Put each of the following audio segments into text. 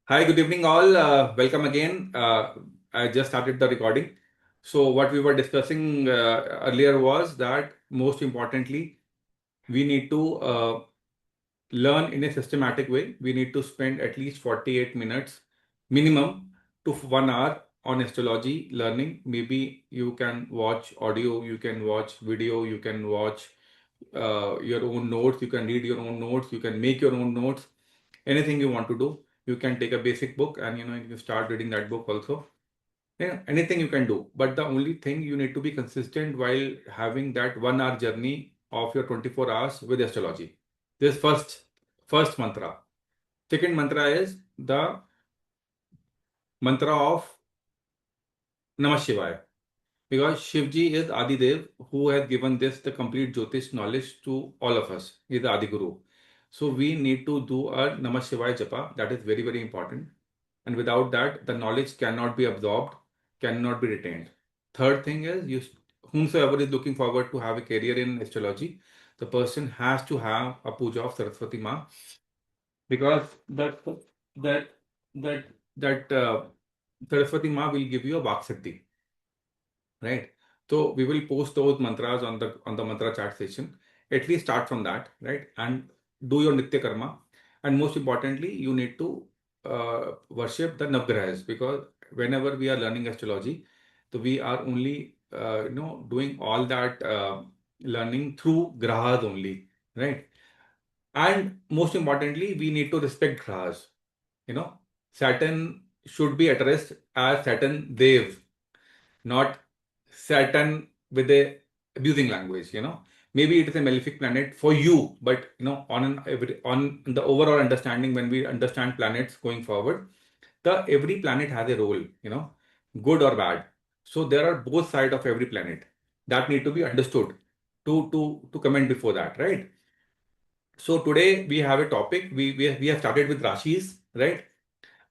Hi, good evening, all. Welcome again. I just started the recording. So, what we were discussing earlier was that most importantly, we need to learn in a systematic way. We need to spend at least 48 minutes minimum to 1 hour on astrology learning. Maybe you can watch audio, you can watch video, you can watch your own notes, you can read your own notes, you can make your own notes, anything you want to do. You can take a basic book and you can start reading that book also. Yeah, anything you can do. But the only thing you need to be consistent while having that 1 hour journey of your 24 hours with astrology. This first mantra. Second mantra is the mantra of Namah Shivaya. Because Shivji is Adi Dev who has given this the complete Jyotish knowledge to all of us. He is the Adi Guru. So we need to do a Namah Shivaya Japa. That is very, very important. And without that, the knowledge cannot be absorbed, cannot be retained. Third thing is, whomsoever is looking forward to have a career in astrology, the person has to have a puja of Saraswati Ma, because that that that Saraswati Ma will give you a Vaksakti, right? So we will post those mantras on the mantra chat session. At least start from that, right? And do your Nitya Karma. And most importantly, you need to worship the Navgrahas, because whenever we are learning astrology, so we are only doing all that learning through grahas only, right? And most importantly, we need to respect grahas. You know, Saturn should be addressed as Saturn Dev, not Saturn with a abusing language. Maybe it is a malefic planet for you, but on the overall understanding, when we understand planets going forward, the every planet has a role, good or bad. So there are both sides of every planet that need to be understood to comment before that, right? So today we have a topic. We have started with Rashis, right?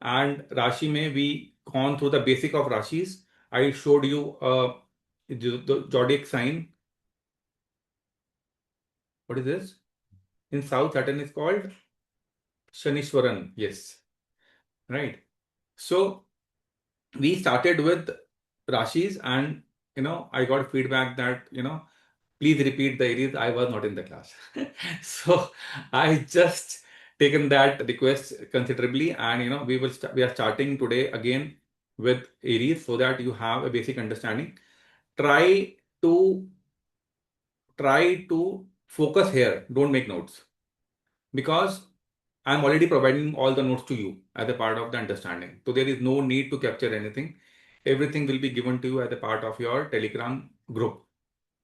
And Rashi may we gone through the basic of Rashis. I showed you the zodiac sign. What is this? In South, Saturn is called Shanishwaran. Yes, right. So we started with Rashis, and I got feedback that please repeat the Aries. I was not in the class, so I just taken that request considerably, and we are starting today again with Aries, so that you have a basic understanding. Try to try to focus here. Don't make notes, because I'm already providing all the notes to you as a part of the understanding. So there is no need to capture anything. Everything will be given to you as a part of your Telegram group.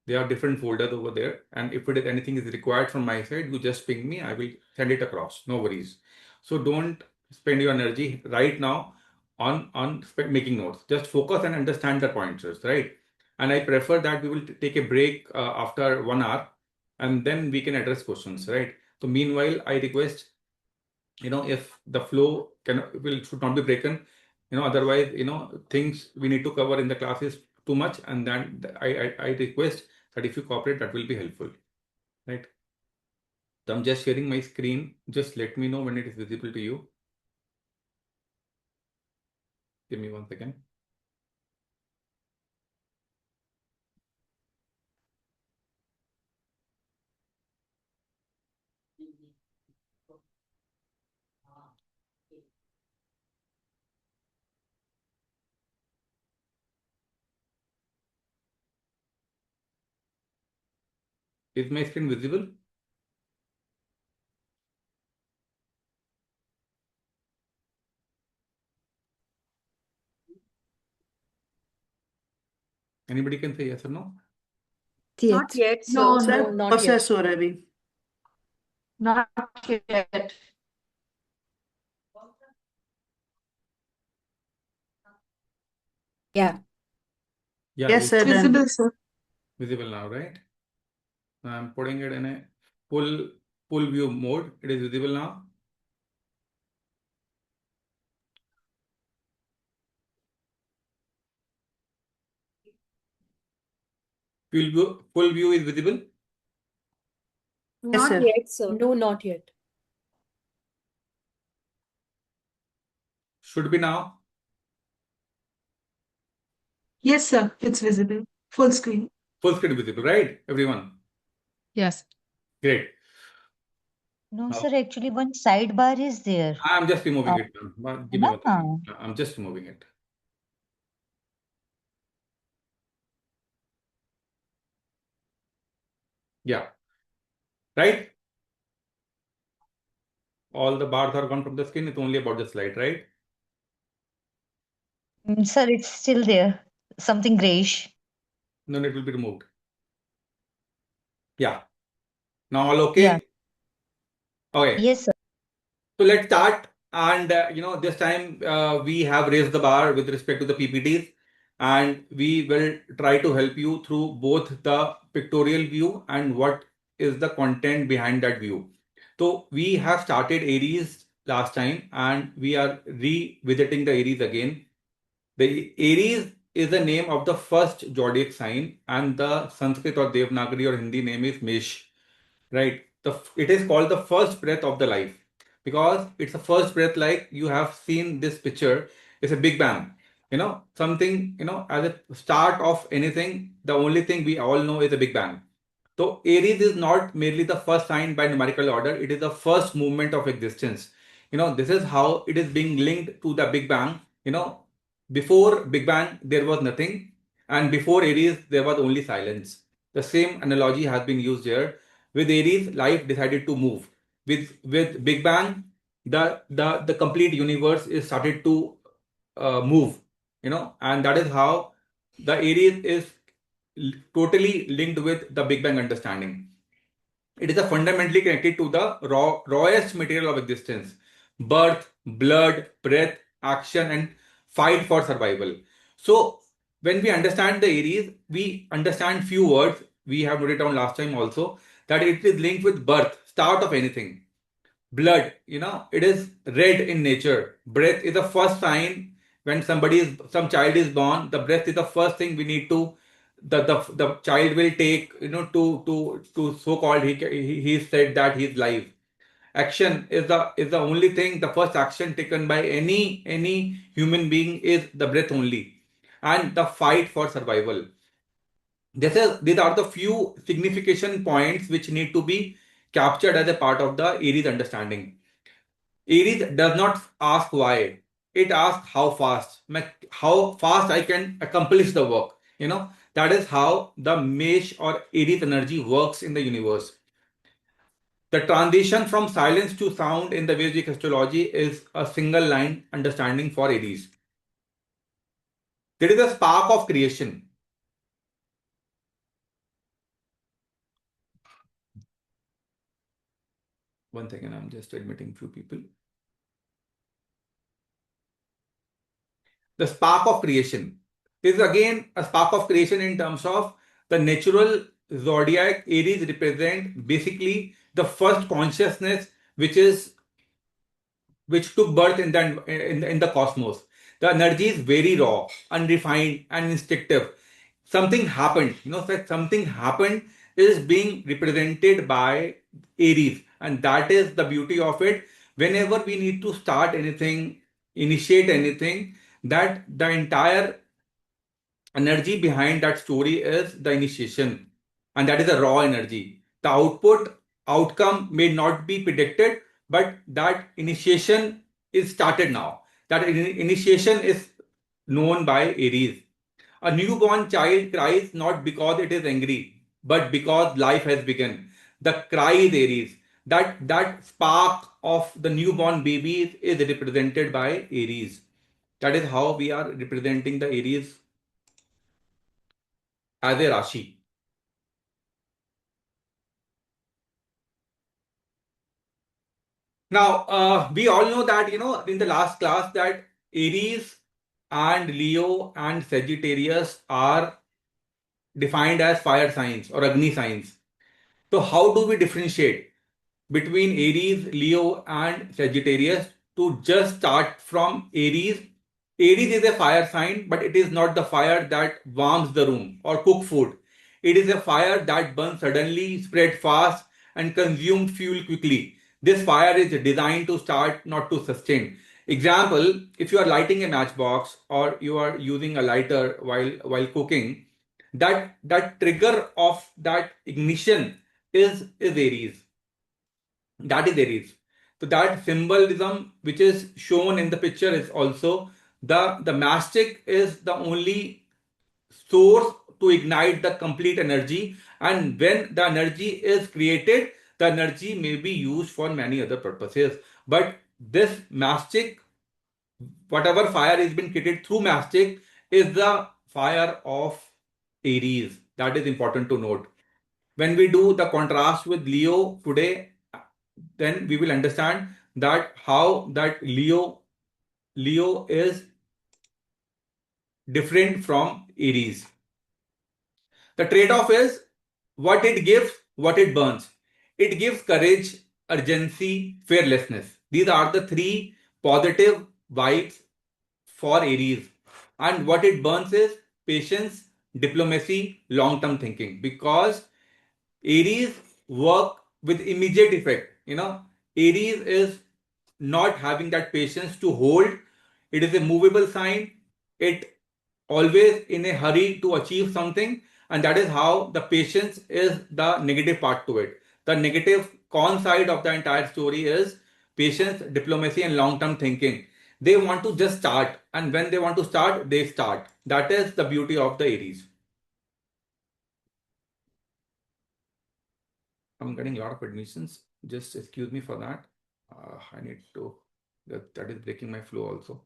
There are different folders over there. And if anything is required from my side, you just ping me. I will send it across. No worries. So don't spend your energy right now on making notes. Just focus and understand the pointers, right? And I prefer that we will take a break after 1 hour, and then we can address questions, right? So meanwhile, I request, if the flow should not be broken, otherwise, things we need to cover in the class is too much, and then I request that if you cooperate, that will be helpful, right? So I'm just sharing my screen. Just let me know when it is visible to you. Give me 1 second. Is my screen visible? Anybody can say yes or no? Not yet, sir. No, Sir, no, not yet. process हो रहा है अभी. Not yet. Yeah. Yeah, Yes, it's sir. Done. Visible, sir. visible now, right? I'm putting it in a full view mode. It is visible now. Full view is visible. Yes, Not sir. yet, sir. No, not yet. Should be now. Yes, sir. It's visible. Full screen. Full screen visible, right, everyone? Yes. Great. No, Now, sir, actually one sidebar is there. I'm just removing it. Give me Na? 1 second. I'm just removing it. Yeah. Right? All the bars are gone from the screen. It's only about the slide, right? Sir, it's still there. Something grayish. Then it will be removed. Yeah. Now all okay? Yeah. Okay. Yes, sir. So let's start. And this time we have raised the bar with respect to the PPTs, and we will try to help you through both the pictorial view and what is the content behind that view. So we have started Aries last time, and we are revisiting the Aries again. The Aries is the name of the first zodiac sign, and the Sanskrit or Devanagari or Hindi name is Mesh. Right? It is called the first breath of the life because it's the first breath. Like you have seen this picture, it's a big bang. Something, as a start of anything, the only thing we all know is a big bang. So Aries is not merely the first sign by numerical order, it is the first movement of existence. This is how it is being linked to the Big Bang. Before Big Bang, there was nothing, and before Aries, there was only silence. The same analogy has been used here. With Aries, life decided to move. With Big Bang, the complete universe is started to move. And that is how the Aries is totally linked with the Big Bang understanding. It is a fundamentally connected to the rawest material of existence: birth, blood, breath, action, and fight for survival. So, when we understand the Aries, we understand few words. We have noted down last time also that it is linked with birth, start of anything. Blood, it is red in nature. Breath is the first sign when some child is born. The breath is the first thing we need to the child will take, to so called, he said that he's live. Action is the only thing, the first action taken by any human being is the breath only, and the fight for survival. These are the few signification points which need to be captured as a part of the Aries understanding. Aries does not ask why. It asks how fast. How fast I can accomplish the work. That is how the Mesh or Aries energy works in the universe. The transition from silence to sound in the Vedic astrology is a single line understanding for Aries. There is a spark of creation. One second, I'm just admitting few people. The spark of creation. This is again a spark of creation in terms of the natural zodiac. Aries represent basically the first consciousness which took birth in the cosmos. The energy is very raw, unrefined, and instinctive. Something happened. That something happened is being represented by Aries, and that is the beauty of it. Whenever we need to start anything, initiate anything, that the entire energy behind that story is the initiation, and that is a raw energy. The outcome may not be predicted, but that initiation is started now. That initiation is known by Aries. A newborn child cries not because it is angry, but because life has begun. The cry is Aries. That spark of the newborn baby is represented by Aries. That is how we are representing the Aries as a Rashi. Now, we all know that, in the last class, that Aries and Leo and Sagittarius are defined as fire signs or Agni signs. So, how do we differentiate between Aries, Leo, and Sagittarius? To just start from Aries, Aries is a fire sign, but it is not the fire that warms the room or cook food. It is a fire that burns suddenly, spread fast, and consume fuel quickly. This fire is designed to start, not to sustain. Example, if you are lighting a matchbox or you are using a lighter while cooking, that trigger of that ignition is Aries. That is Aries. So that symbolism which is shown in the picture is also the mastic is the only source to ignite the complete energy, and when the energy is created, the energy may be used for many other purposes. But this mastic, whatever fire is been created through mastic, is the fire of Aries. That is important to note. When we do the contrast with Leo today, then we will understand that how that Leo is different from Aries. The trade-off is what it gives, what it burns. It gives courage, urgency, fearlessness. These are the three positive vibes for Aries. And what it burns is patience, diplomacy, long-term thinking. Because Aries work with immediate effect. Aries is not having that patience to hold. It is a movable sign. It always in a hurry to achieve something, and that is how the patience is the negative part to it. The negative con side of the entire story is patience, diplomacy, and long-term thinking. They want to just start, and when they want to start, they start. That is the beauty of the Aries. I'm getting a lot of admissions. Just excuse me for that. I need to. That is breaking my flow also.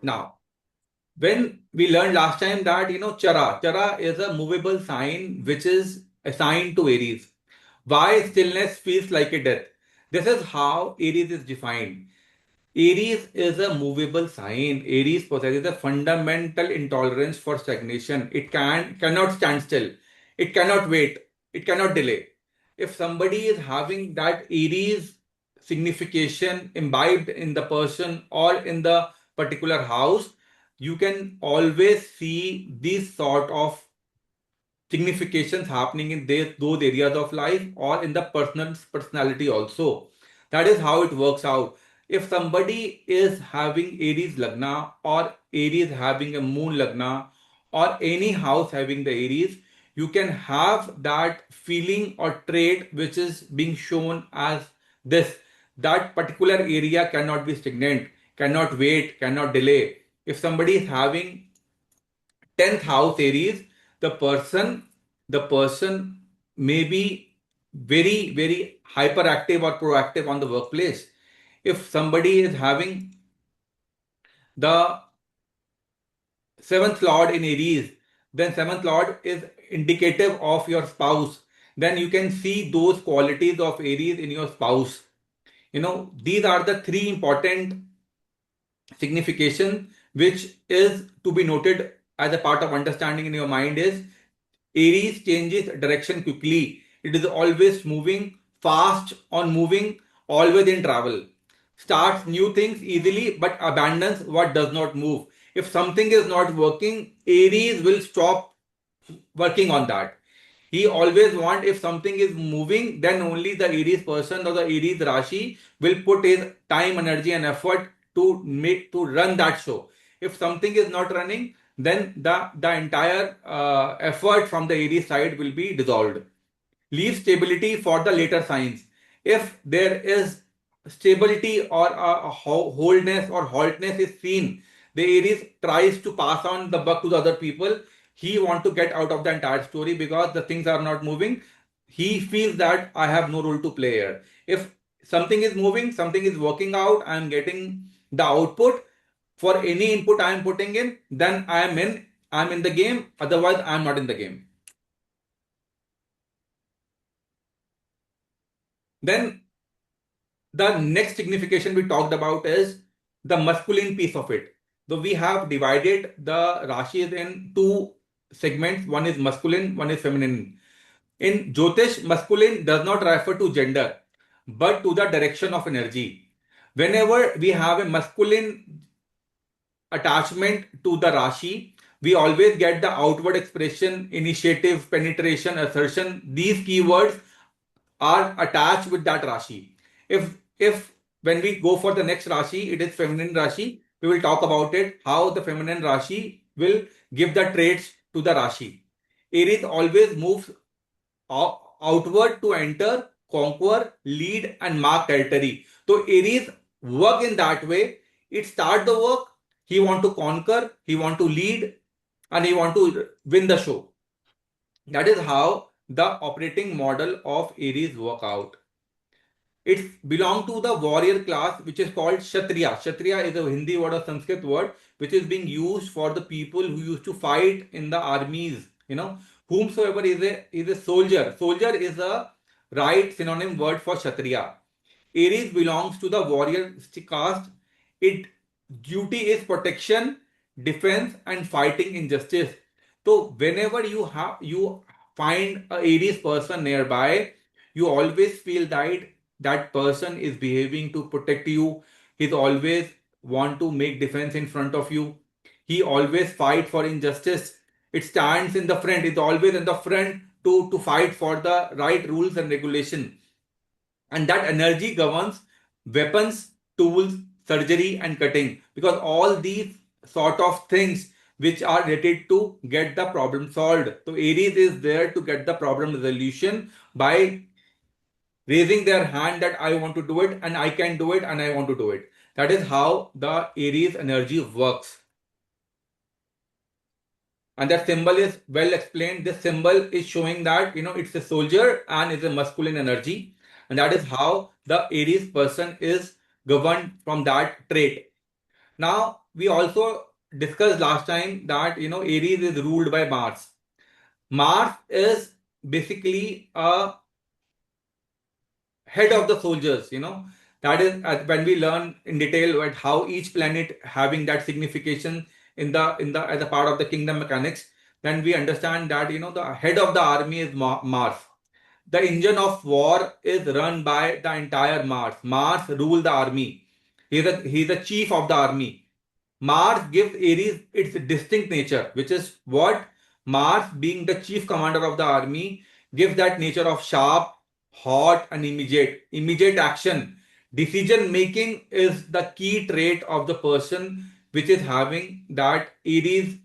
Now, when we learned last time that Chara is a movable sign which is assigned to Aries. Why stillness feels like a death? This is how Aries is defined. Aries is a movable sign. Aries possesses a fundamental intolerance for stagnation. It cannot stand still. It cannot wait. It cannot delay. If somebody is having that Aries signification imbibed in the person or in the particular house, you can always see these sort of significations happening in those areas of life or in the personality also. That is how it works out. If somebody is having Aries Lagna or Aries having a Moon Lagna or any house having the Aries, you can have that feeling or trait which is being shown as this. That particular area cannot be stagnant, cannot wait, cannot delay. If somebody is having 10th house Aries, the person may be very, very hyperactive or proactive on the workplace. If somebody is having the seventh lord in Aries, then seventh lord is indicative of your spouse. Then you can see those qualities of Aries in your spouse. These are the three important signification which is to be noted as a part of understanding in your mind is Aries changes direction quickly. It is always moving, fast on moving, always in travel. Starts new things easily but abandons what does not move. If something is not working, Aries will stop working on that. He always want, if something is moving, then only the Aries person or the Aries Rashi will put his time, energy, and effort to run that show. If something is not running, then the entire effort from the Aries side will be dissolved. Leave stability for the later signs. If there is stability or a wholeness or haltness is seen, the Aries tries to pass on the buck to the other people. He wants to get out of the entire story because the things are not moving. He feels that I have no role to play here. If something is moving, something is working out, I am getting the output for any input I am putting in, then I'm in the game. Otherwise, I'm not in the game. Then the next signification we talked about is the masculine piece of it. So we have divided the Rashis in two segments. One is masculine, one is feminine. In Jyotish, masculine does not refer to gender, but to the direction of energy. Whenever we have a masculine attachment to the Rashi, we always get the outward expression, initiative, penetration, assertion. These keywords are attached with that Rashi. If when we go for the next Rashi, it is feminine Rashi. We will talk about it, how the feminine Rashi will give the traits to the Rashi. Aries always moves outward to enter, conquer, lead, and mark territory. So Aries work in that way. It start the work. He want to conquer. He want to lead, and he want to win the show. That is how the operating model of Aries work out. It belongs to the warrior class, which is called Kshatriya. Kshatriya is a Hindi word or Sanskrit word, which is being used for the people who used to fight in the armies. Whomsoever is a soldier. Soldier is a right synonym word for Kshatriya. Aries belongs to the warrior caste. Its duty is protection, defense, and fighting injustice. So whenever you find a Aries person nearby, you always feel that person is behaving to protect you. He's always want to make defense in front of you. He always fight for injustice. It stands in the front. It's always in the front to fight for the right rules and regulation. And that energy governs weapons, tools, surgery, and cutting, because all these sort of things which are related to get the problem solved. So Aries is there to get the problem resolution by raising their hand that I want to do it and I can do it and I want to do it. That is how the Aries energy works. And that symbol is well explained. This symbol is showing that it's a soldier and it's a masculine energy, and that is how the Aries person is governed from that trait. Now we also discussed last time that Aries is ruled by Mars. Mars is basically a head of the soldiers. That is when we learn in detail at how each planet having that signification in the as a part of the kingdom mechanics. Then we understand that the head of the army is Mars. The engine of war is run by the entire Mars. Mars rule the army. He's the chief of the army. Mars gives Aries its distinct nature, which is what Mars, being the chief commander of the army, gives that nature of sharp, hot, and immediate. Immediate action. Decision making is the key trait of the person which is having that Aries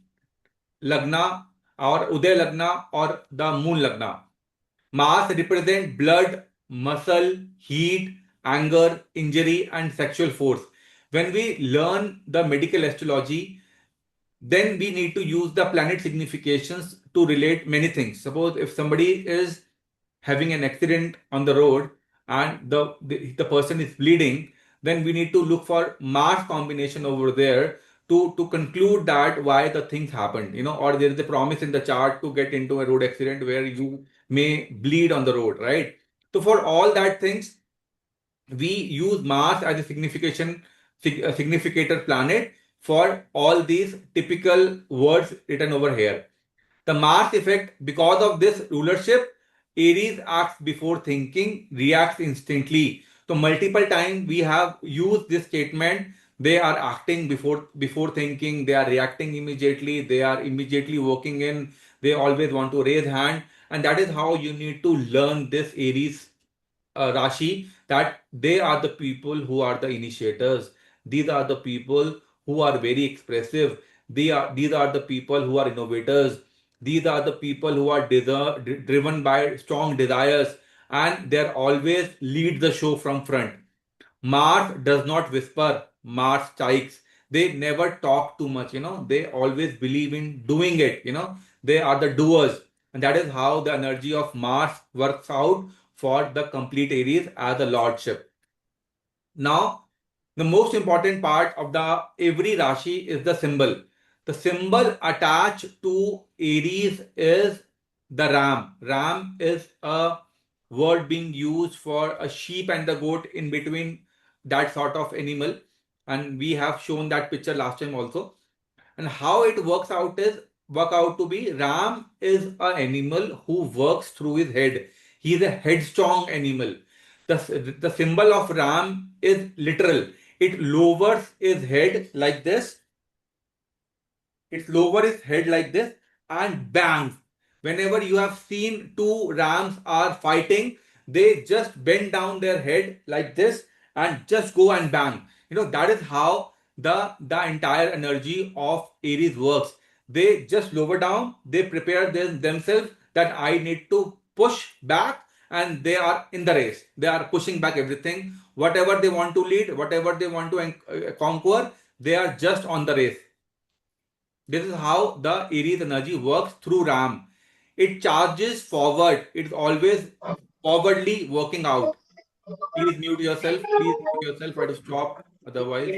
Lagna or Uday Lagna or the Moon Lagna. Mars represent blood, muscle, heat, anger, injury, and sexual force. When we learn the medical astrology, then we need to use the planet significations to relate many things. Suppose if somebody is having an accident on the road and the person is bleeding, then we need to look for Mars combination over there to conclude that why the things happened, or there is a promise in the chart to get into a road accident where you may bleed on the road, right? So for all that things, we use Mars as a significator planet for all these typical words written over here. The Mars effect, because of this rulership, Aries acts before thinking, reacts instantly. So multiple times we have used this statement. They are acting before thinking. They are reacting immediately. They are immediately working in. They always want to raise hand, and that is how you need to learn this Aries Rashi, that they are the people who are the initiators. These are the people who are very expressive. These are the people who are innovators. These are the people who are driven by strong desires, and they're always lead the show from front. Mars does not whisper, Mars strikes. They never talk too much, they always believe in doing it, they are the doers. And that is how the energy of Mars works out for the complete Aries as a lordship. Now, the most important part of the every Rashi is the symbol. The symbol attached to Aries is the ram. Ram is a word being used for a sheep and the goat, in between that sort of animal. And we have shown that picture last time also. And how it work out to be, ram is an animal who works through his head. He is a headstrong animal. The symbol of ram is literal. It lowers his head like this. It lowers his head like this and bangs. Whenever you have seen two rams are fighting, they just bend down their head like this and just go and bang. That is how the entire energy of Aries works. They just lower down, they prepare themselves that I need to push back, and they are in the race. They are pushing back everything. Whatever they want to lead, whatever they want to conquer, they are just on the race. This is how the Aries energy works through Ram. It charges forward. It's always forwardly working out. Please mute yourself. Please mute yourself. Try to stop. Otherwise,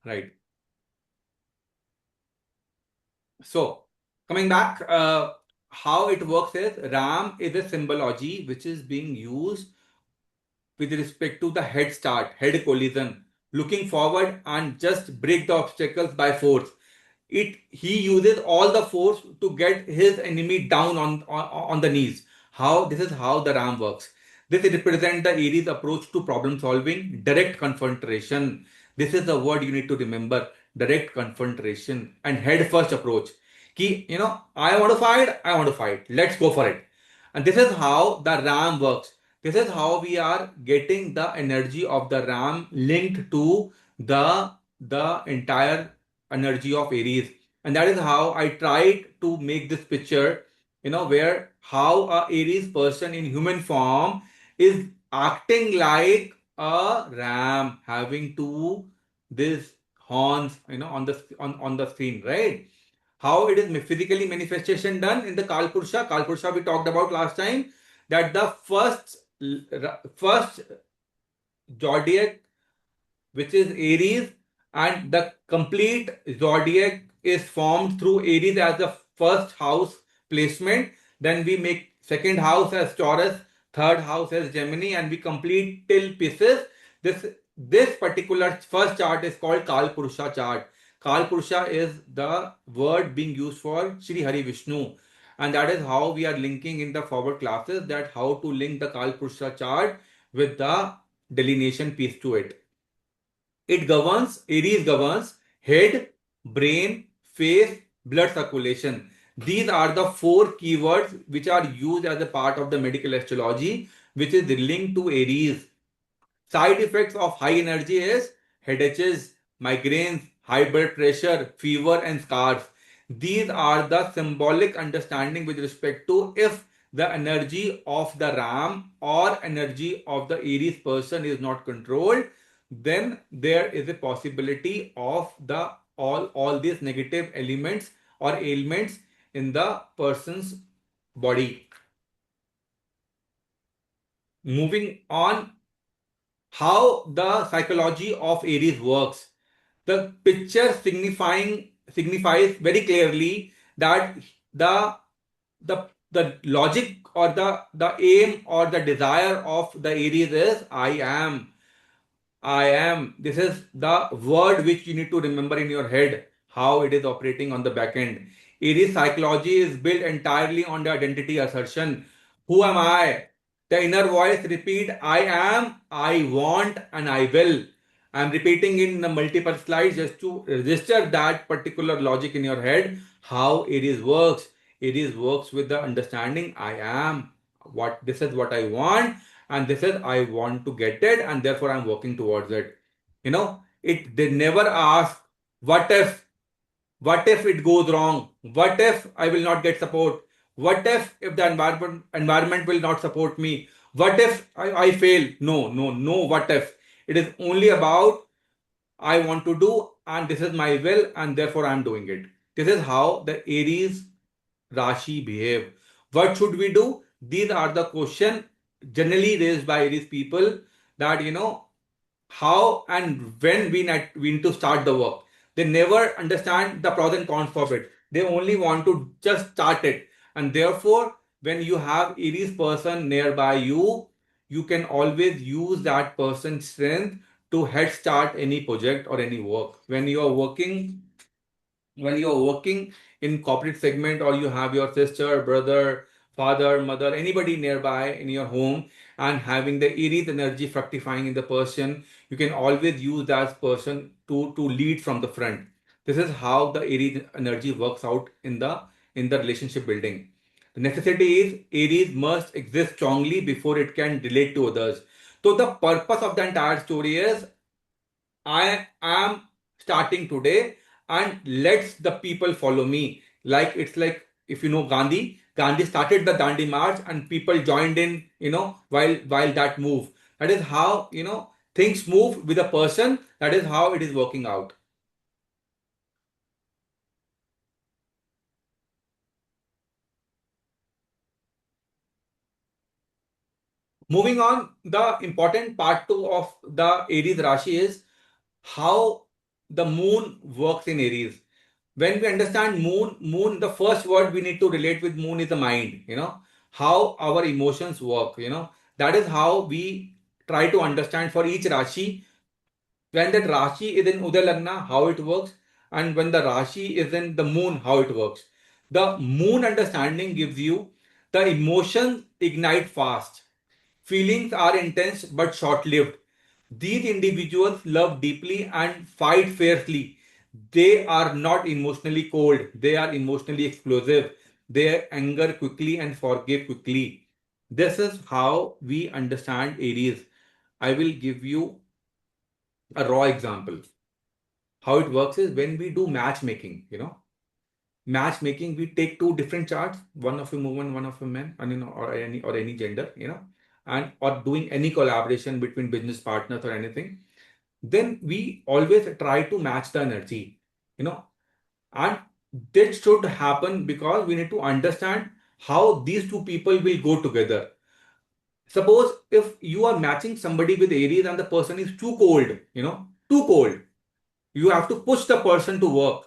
right. So, coming back, how it works is Ram is a symbology which is being used with respect to the head start, head collision, looking forward and just break the obstacles by force. He uses all the force to get his enemy down on the knees. This is how the Ram works. This represents the Aries approach to problem solving, direct confrontation. This is the word you need to remember: direct confrontation and head first approach. I want to fight, I want to fight. Let's go for it. And this is how the Ram works. This is how we are getting the energy of the Ram linked to the entire energy of Aries. And that is how I tried to make this picture, where how a Aries person in human form is acting like a ram having these horns, on the screen, right? How it is physically manifestation done in the Kalpurusha. Kalpurusha we talked about last time, that the first zodiac, which is Aries, and the complete zodiac is formed through Aries as the first house placement. Then we make second house as Taurus, third house as Gemini, and we complete till Pisces. This particular first chart is called Kalpurusha chart. Kalpurusha is the word being used for Sri Hari Vishnu. And that is how we are linking in the forward classes, that how to link the Kalpurusha chart with the delineation piece to it. Aries governs head, brain, face, blood circulation. These are the four keywords which are used as a part of the medical astrology, which is linked to Aries. Side effects of high energy is headaches, migraines, high blood pressure, fever, and scars. These are the symbolic understanding with respect to if the energy of the Ram or energy of the Aries person is not controlled, then there is a possibility of the all these negative elements or ailments in the person's body. Moving on, how the psychology of Aries works. The picture signifies very clearly that the logic or the aim or the desire of the Aries is I am. I am. This is the word which you need to remember in your head, how it is operating on the back end. Aries psychology is built entirely on the identity assertion. Who am I? The inner voice repeat, I am, I want, and I will. I'm repeating in the multiple slides just to register that particular logic in your head, how Aries works. Aries works with the understanding I am. This is what I want, and this is I want to get it, and therefore I'm working towards it. They never ask what if it goes wrong, what if I will not get support, what if the environment will not support me, what if I fail. No, what if. It is only about I want to do, and this is my will, and therefore I'm doing it. This is how the Aries Rashi behave. What should we do? These are the questions generally raised by Aries people, that how and when we need to start the work. They never understand the pros and cons of it. They only want to just start it. And therefore, when you have Aries person nearby you, you can always use that person's strength to head start any project or any work. When you are working in corporate segment, or you have your sister, brother, father, mother, anybody nearby in your home, and having the Aries energy fructifying in the person, you can always use that person to lead from the front. This is how the Aries energy works out in the relationship building. The necessity is Aries must exist strongly before it can relate to others. So the purpose of the entire story is I am starting today and let's the people follow me. Like it's like if you know Gandhi, Gandhi started the Dandi March and people joined in, while that move. That is how, things move with a person. That is how it is working out. Moving on, the important part two of the Aries Rashi is how the moon works in Aries. When we understand moon, the first word we need to relate with moon is the mind, how our emotions work, that is how we try to understand for each Rashi. When that Rashi is in Uday Lagna, how it works, and when the Rashi is in the moon, how it works. The moon understanding gives you the emotions ignite fast. Feelings are intense but short lived. These individuals love deeply and fight fiercely. They are not emotionally cold, they are emotionally explosive. They anger quickly and forgive quickly. This is how we understand Aries. I will give you a raw example. How it works is when we do matchmaking, matchmaking, we take two different charts, one of a woman, one of a man, and or any gender, and or doing any collaboration between business partners or anything. Then we always try to match the energy, you know, and this should happen because we need to understand how these two people will go together. Suppose if you are matching somebody with Aries and the person is too cold, too cold, you have to push the person to work,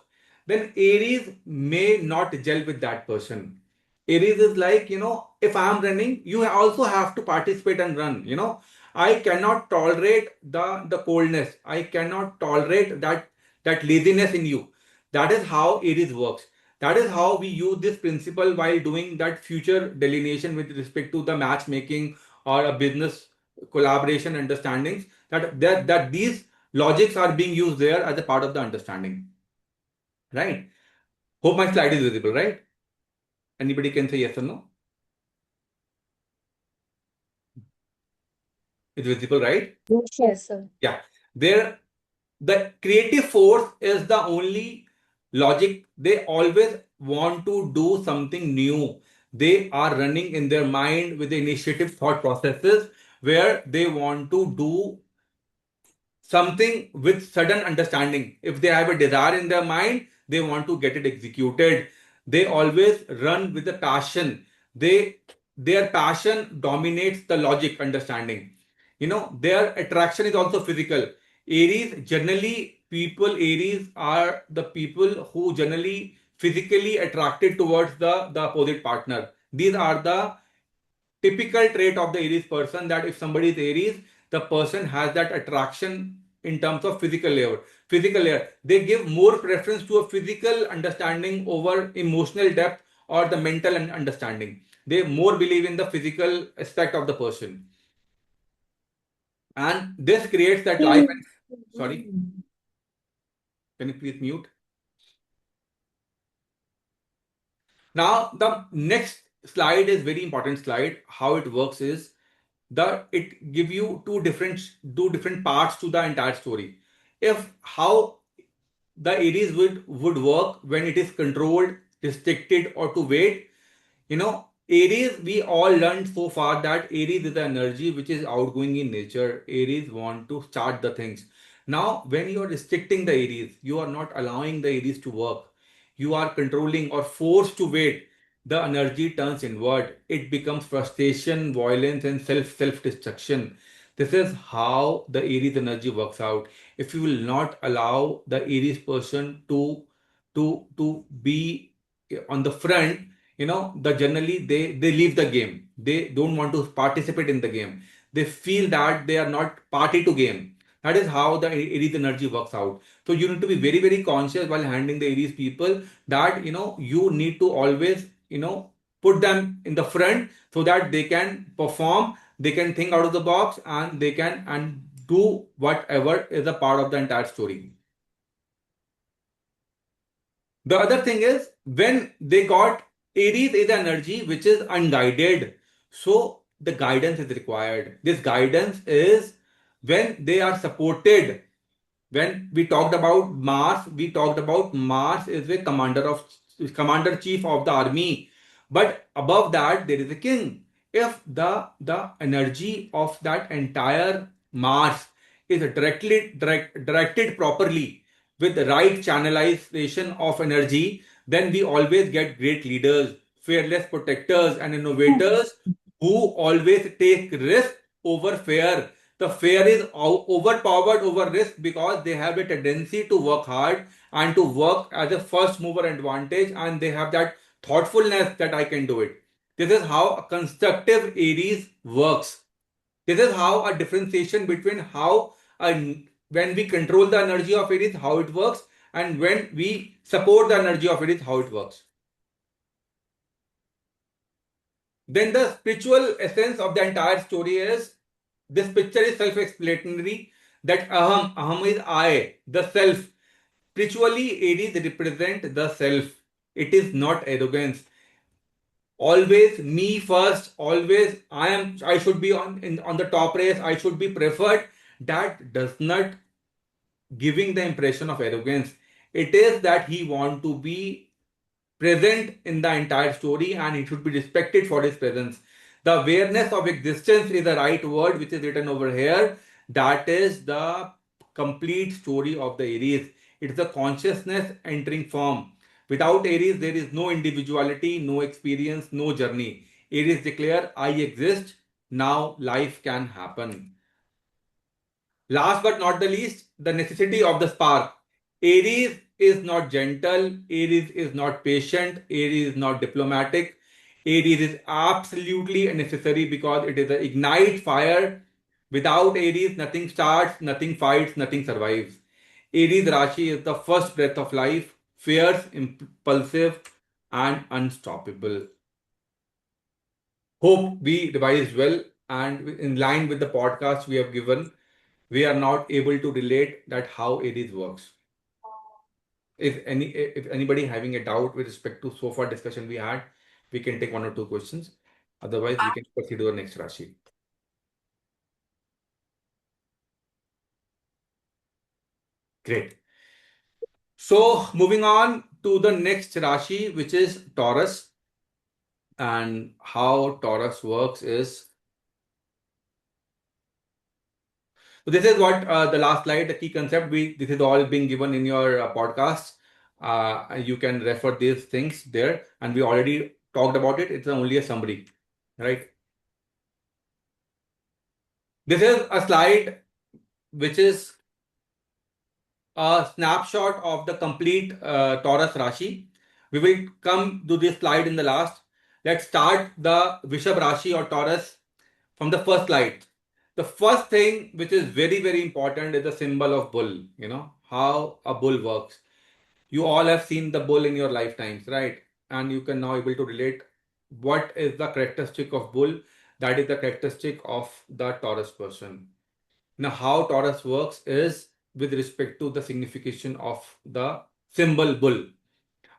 then Aries may not gel with that person. Aries is like, if I'm running, you also have to participate and run. I cannot tolerate the coldness. I cannot tolerate that laziness in you. That is how Aries works. That is how we use this principle while doing that future delineation with respect to the matchmaking or a business collaboration understandings, that these logics are being used there as a part of the understanding. Right? Hope my slide is visible, right? Anybody can say yes or no? It's visible, right? Yes, sir. Yeah. There, the creative force is the only logic. They always want to do something new. They are running in their mind with the initiative thought processes where they want to do something with sudden understanding. If they have a desire in their mind, they want to get it executed. They always run with a passion. Their passion dominates the logic understanding. Their attraction is also physical. Aries are the people who generally physically attracted towards the opposite partner. These are the typical trait of the Aries person, that if somebody is Aries, the person has that attraction in terms of physical layer. Physical layer. They give more preference to a physical understanding over emotional depth or the mental understanding. They more believe in the physical aspect of the person. And this creates that life and sorry, can you please mute? Now the next slide is very important slide. How it works is it give you two different parts to the entire story. If how the Aries would work when it is controlled, restricted, or to wait. Aries, we all learned so far that Aries is the energy which is outgoing in nature. Aries want to start the things. Now, when you are restricting the Aries, you are not allowing the Aries to work. You are controlling or forced to wait. The energy turns inward. It becomes frustration, violence, and self destruction. This is how the Aries energy works out. If you will not allow the Aries person to be on the front, the generally they leave the game. They don't want to participate in the game. They feel that they are not party to game. That is how the Aries energy works out. So you need to be very, very conscious while handling the Aries people, that you need to always put them in the front so that they can perform, they can think out of the box, and they can and do whatever is a part of the entire story. The other thing is when they got Aries is energy which is unguided. So the guidance is required. This guidance is when they are supported. When we talked about Mars, we talked about Mars is the commander chief of the army. But above that, there is a king. If the energy of that entire Mars is directed properly with the right channelization of energy, then we always get great leaders, fearless protectors, and innovators who always take risk over fear. The fear is overpowered over risk because they have a tendency to work hard and to work as a first mover advantage, and they have that thoughtfulness that I can do it. This is how a constructive Aries works. This is how a differentiation between how when we control the energy of Aries, how it works, and when we support the energy of Aries, how it works. Then the spiritual essence of the entire story is this picture is self-explanatory that aham is I, the self. Spiritually, Aries represent the self. It is not arrogance. Always me first. Always I should be on the top race. I should be preferred. That does not giving the impression of arrogance. It is that he want to be present in the entire story and he should be respected for his presence. The awareness of existence is the right word which is written over here. That is the complete story of the Aries. It is the consciousness entering form. Without Aries, there is no individuality, no experience, no journey. Aries declare, I exist. Now life can happen. Last but not the least, the necessity of the spark. Aries is not gentle, Aries is not patient, Aries is not diplomatic. Aries is absolutely necessary because it is an ignite fire. Without Aries, nothing starts, nothing fights, nothing survives. Aries Rashi is the first breath of life, fierce, impulsive, and unstoppable. Hope we revised well and in line with the podcast we have given, we are not able to relate that how Aries works. If anybody having a doubt with respect to so far discussion we had, we can take one or two questions. Otherwise, we can proceed to the next Rashi. Great. So moving on to the next Rashi, which is Taurus. And how Taurus works is, so this is what the last slide, the key concept. This is all being given in your podcast. You can refer these things there, and we already talked about it. It's only a summary, right? This is a slide which is a snapshot of the complete Taurus Rashi. We will come to this slide in the last. Let's start the Vrishabh Rashi or Taurus from the first slide. The first thing which is very, very important is the symbol of bull, how a bull works. You all have seen the bull in your lifetimes, right? And you can now able to relate what is the characteristic of bull. That is the characteristic of the Taurus person. Now, how Taurus works is with respect to the signification of the symbol bull.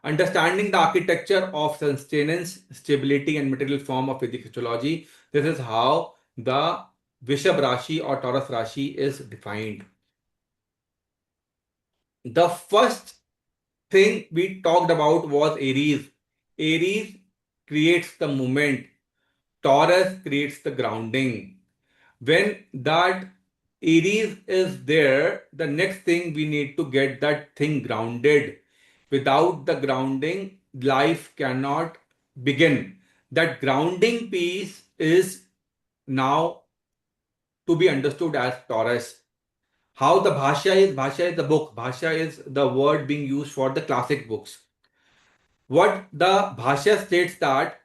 Understanding the architecture of sustenance, stability, and material form of Vedic astrology. This is how the Vrishabh Rashi or Taurus Rashi is defined. The first thing we talked about was Aries. Aries creates the movement. Taurus creates the grounding. When that Aries is there, the next thing we need to get that thing grounded. Without the grounding, life cannot begin. That grounding piece is now to be understood as Taurus. How the Bhasha is the book. Bhasha is the word being used for the classic books. What the Bhasha states that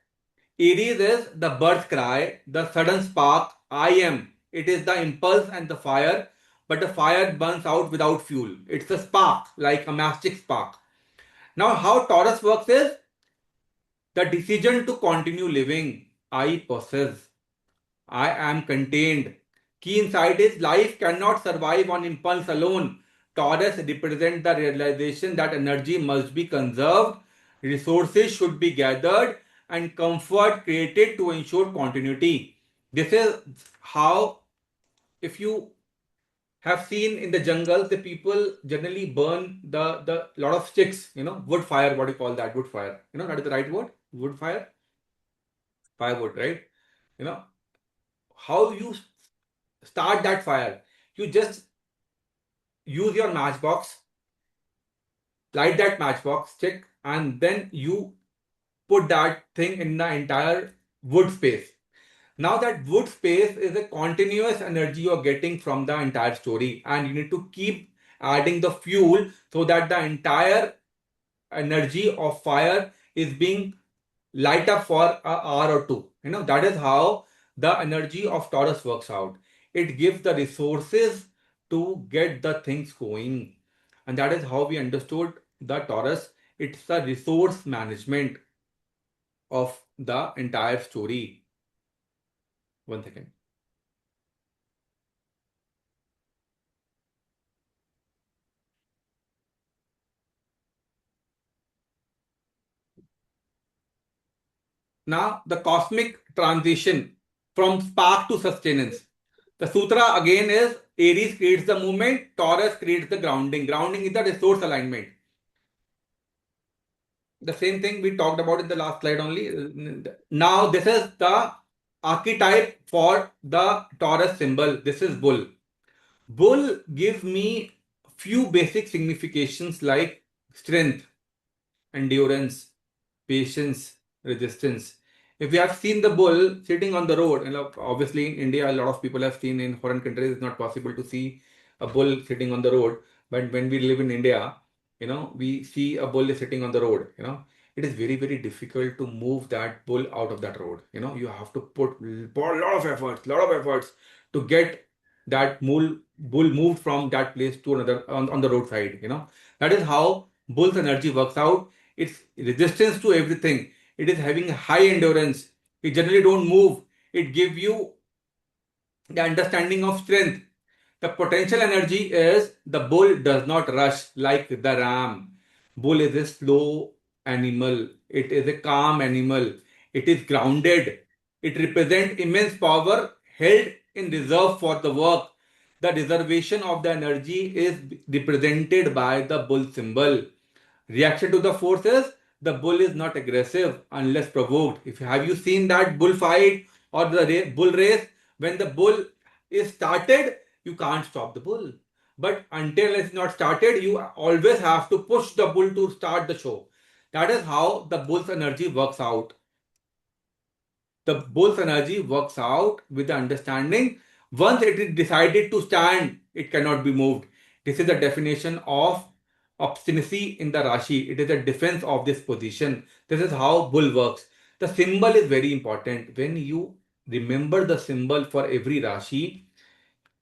Aries is the birth cry, the sudden spark, I am. It is the impulse and the fire, but the fire burns out without fuel. It's a spark, like a matchstick spark. Now, how Taurus works is The decision to continue living, I possess. I am contained. Key insight is life cannot survive on impulse alone. Taurus represents the realization that energy must be conserved, resources should be gathered, and comfort created to ensure continuity. This is how, if you have seen in the jungle, the people generally burn the lot of sticks, wood fire, what do you call that? Wood fire. That is the right word? Wood fire? Firewood, right? You know, how you start that fire? You just use your matchbox, light that matchbox stick, and then you put that thing in the entire wood space. Now that wood space is a continuous energy you're getting from the entire story, and you need to keep adding the fuel so that the entire energy of fire is being light up for an hour or two. That is how the energy of Taurus works out. It gives the resources to get the things going. And that is how we understood the Taurus. It's the resource management of the entire story. One second. Now, the cosmic transition from spark to sustenance. The sutra again is Aries creates the movement, Taurus creates the grounding. Grounding is the resource alignment. The same thing we talked about in the last slide only. Now, this is the archetype for the Taurus symbol. This is bull. Bull gives me few basic significations like strength, endurance, patience, resistance. If you have seen the bull sitting on the road, obviously in India, a lot of people have seen. In foreign countries, it's not possible to see a bull sitting on the road. But when we live in India, we see a bull sitting on the road. It is very, very difficult to move that bull out of that road. You have to put a lot of efforts to get that bull moved from that place to another on the roadside. That is how bull's energy works out. It's resistance to everything. It is having high endurance. It generally don't move. It gives you the understanding of strength. The potential energy is the bull does not rush like the ram. Bull is a slow animal. It is a calm animal. It is grounded. It represents immense power held in reserve for the work. The reservation of the energy is represented by the bull symbol. Reaction to the forces, the bull is not aggressive unless provoked. If have you seen that bull fight or the bull race, when the bull is started, you can't stop the bull. But until it's not started, you always have to push the bull to start the show. That is how the bull's energy works out. The bull's energy works out with the understanding once it is decided to stand, it cannot be moved. This is the definition of obstinacy in the Rashi. It is a defense of this position. This is how bull works. The symbol is very important. When you remember the symbol for every Rashi,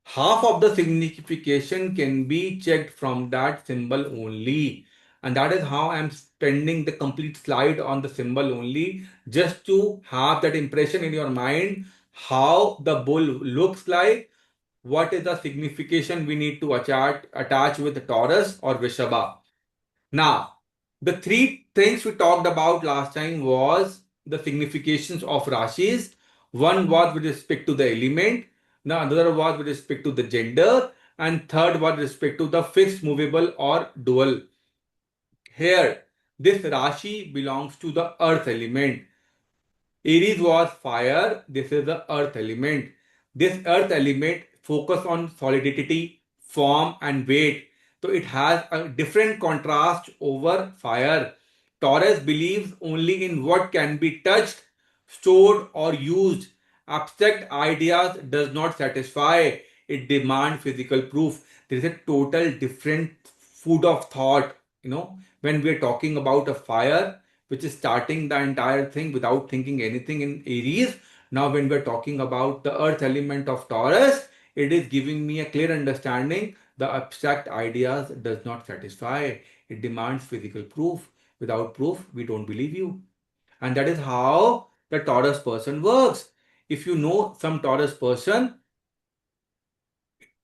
half of the signification can be checked from that symbol only. And that is how I'm spending the complete slide on the symbol only, just to have that impression in your mind how the bull looks like, what is the signification we need to attach with Taurus or Vrishabha. Now, the three things we talked about last time was the significations of Rashis. One was with respect to the element, now another was with respect to the gender, and third was with respect to the fixed, movable or dual. Here, this Rashi belongs to the earth element. Aries was fire. This is the earth element. This earth element focus on solidity, form and weight. So it has a different contrast over fire. Taurus believes only in what can be touched, stored or used. Abstract ideas does not satisfy. It demands physical proof. There is a total different food of thought, when we are talking about a fire which is starting the entire thing without thinking anything in Aries. Now, when we're talking about the earth element of Taurus, it is giving me a clear understanding. The abstract ideas does not satisfy. It demands physical proof. Without proof, we don't believe you. And that is how the Taurus person works. If you know some Taurus person,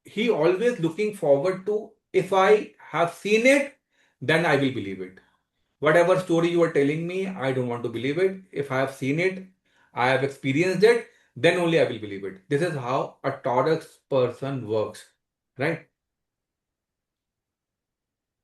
he always looking forward to, if I have seen it, then I will believe it. Whatever story you are telling me, I don't want to believe it. If I have seen it, I have experienced it, then only I will believe it. This is how a Taurus person works, right?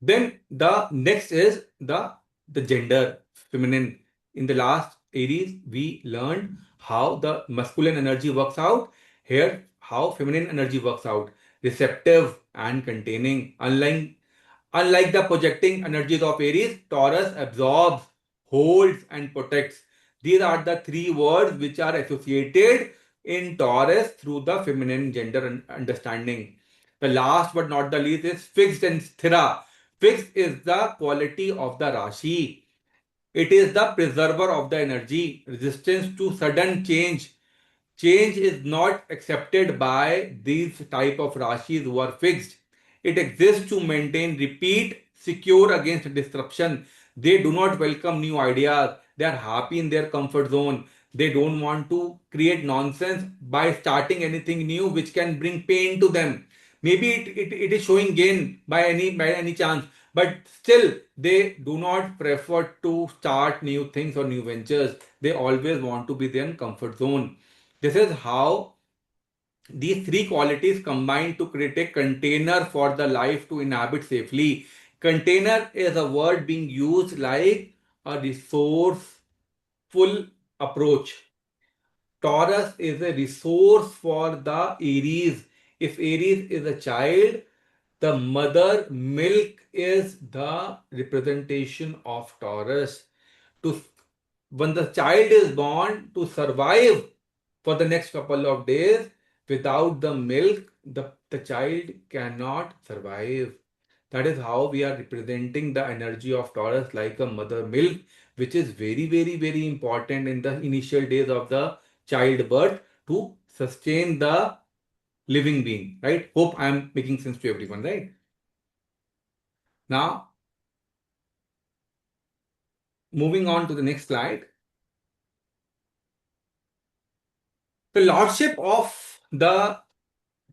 Then the next is the gender, feminine. In the last Aries, we learned how the masculine energy works out. Here, how feminine energy works out. Receptive and containing. Unlike the projecting energies of Aries, Taurus absorbs, holds, and protects. These are the three words which are associated in Taurus through the feminine gender understanding. The last but not the least is fixed and sthira. Fixed is the quality of the Rashi. It is the preserver of the energy, resistance to sudden change. Change is not accepted by these type of Rashis who are fixed. It exists to maintain, repeat, secure against disruption. They do not welcome new ideas. They are happy in their comfort zone. They don't want to create nonsense by starting anything new which can bring pain to them. Maybe it is showing gain by any chance, but still they do not prefer to start new things or new ventures. They always want to be their comfort zone. This is how these three qualities combine to create a container for the life to inhabit safely. Container is a word being used like a resourceful approach. Taurus is a resource for the Aries. If Aries is a child, the mother milk is the representation of Taurus. To When the child is born, to survive for the next couple of days, without the milk, the child cannot survive. That is how we are representing the energy of Taurus like a mother milk, which is very, very, very important in the initial days of the childbirth to sustain the living being, right? Hope I am making sense to everyone, right? Now, moving on to the next slide. The lordship of the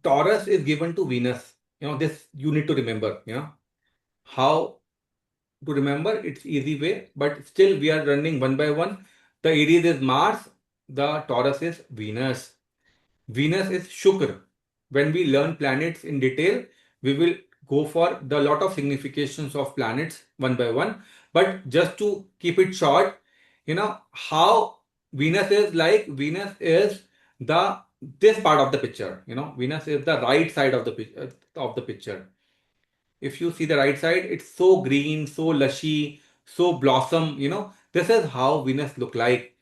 Taurus is given to Venus. This you need to remember. How to remember? It's easy way, but still we are running one by one. The Aries is Mars, the Taurus is Venus. Venus is Shukra. When we learn planets in detail, we will go for the lot of significations of planets one by one. But just to keep it short, how Venus is like, Venus is the this part of the picture. Venus is the right side of the picture. If you see the right side, it's so green, so lushy, so blossom. This is how Venus look like.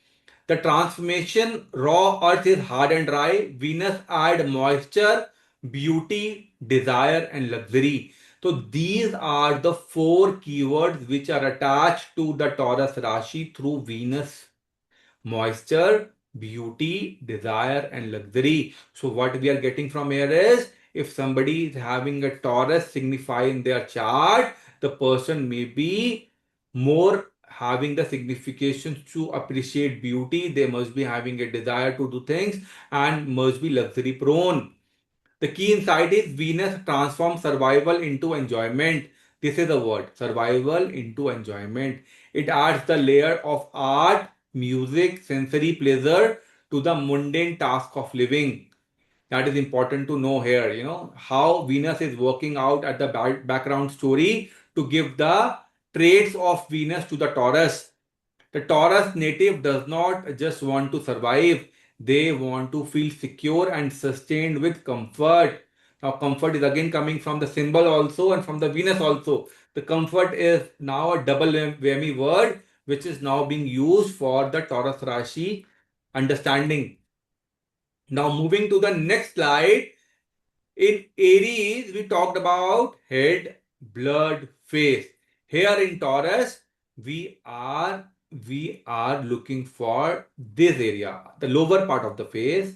The transformation, raw earth is hard and dry. Venus add moisture, beauty, desire, and luxury. So these are the four keywords which are attached to the Taurus Rashi through Venus: moisture, beauty, desire, and luxury. So what we are getting from here is, if somebody is having a Taurus signify in their chart, the person may be more having the significations to appreciate beauty. They must be having a desire to do things and must be luxury prone. The key insight is Venus transforms survival into enjoyment. This is the word, survival into enjoyment. It adds the layer of art, music, sensory pleasure to the mundane task of living. That is important to know here, how Venus is working out at the background story to give the traits of Venus to the Taurus. The Taurus native does not just want to survive, they want to feel secure and sustained with comfort. Now, comfort is again coming from the symbol also and from the Venus also. The comfort is now a double whammy word which is now being used for the Taurus Rashi understanding. Now, moving to the next slide. In Aries, we talked about head, blood, face. Here in Taurus, we are looking for this area, the lower part of the face,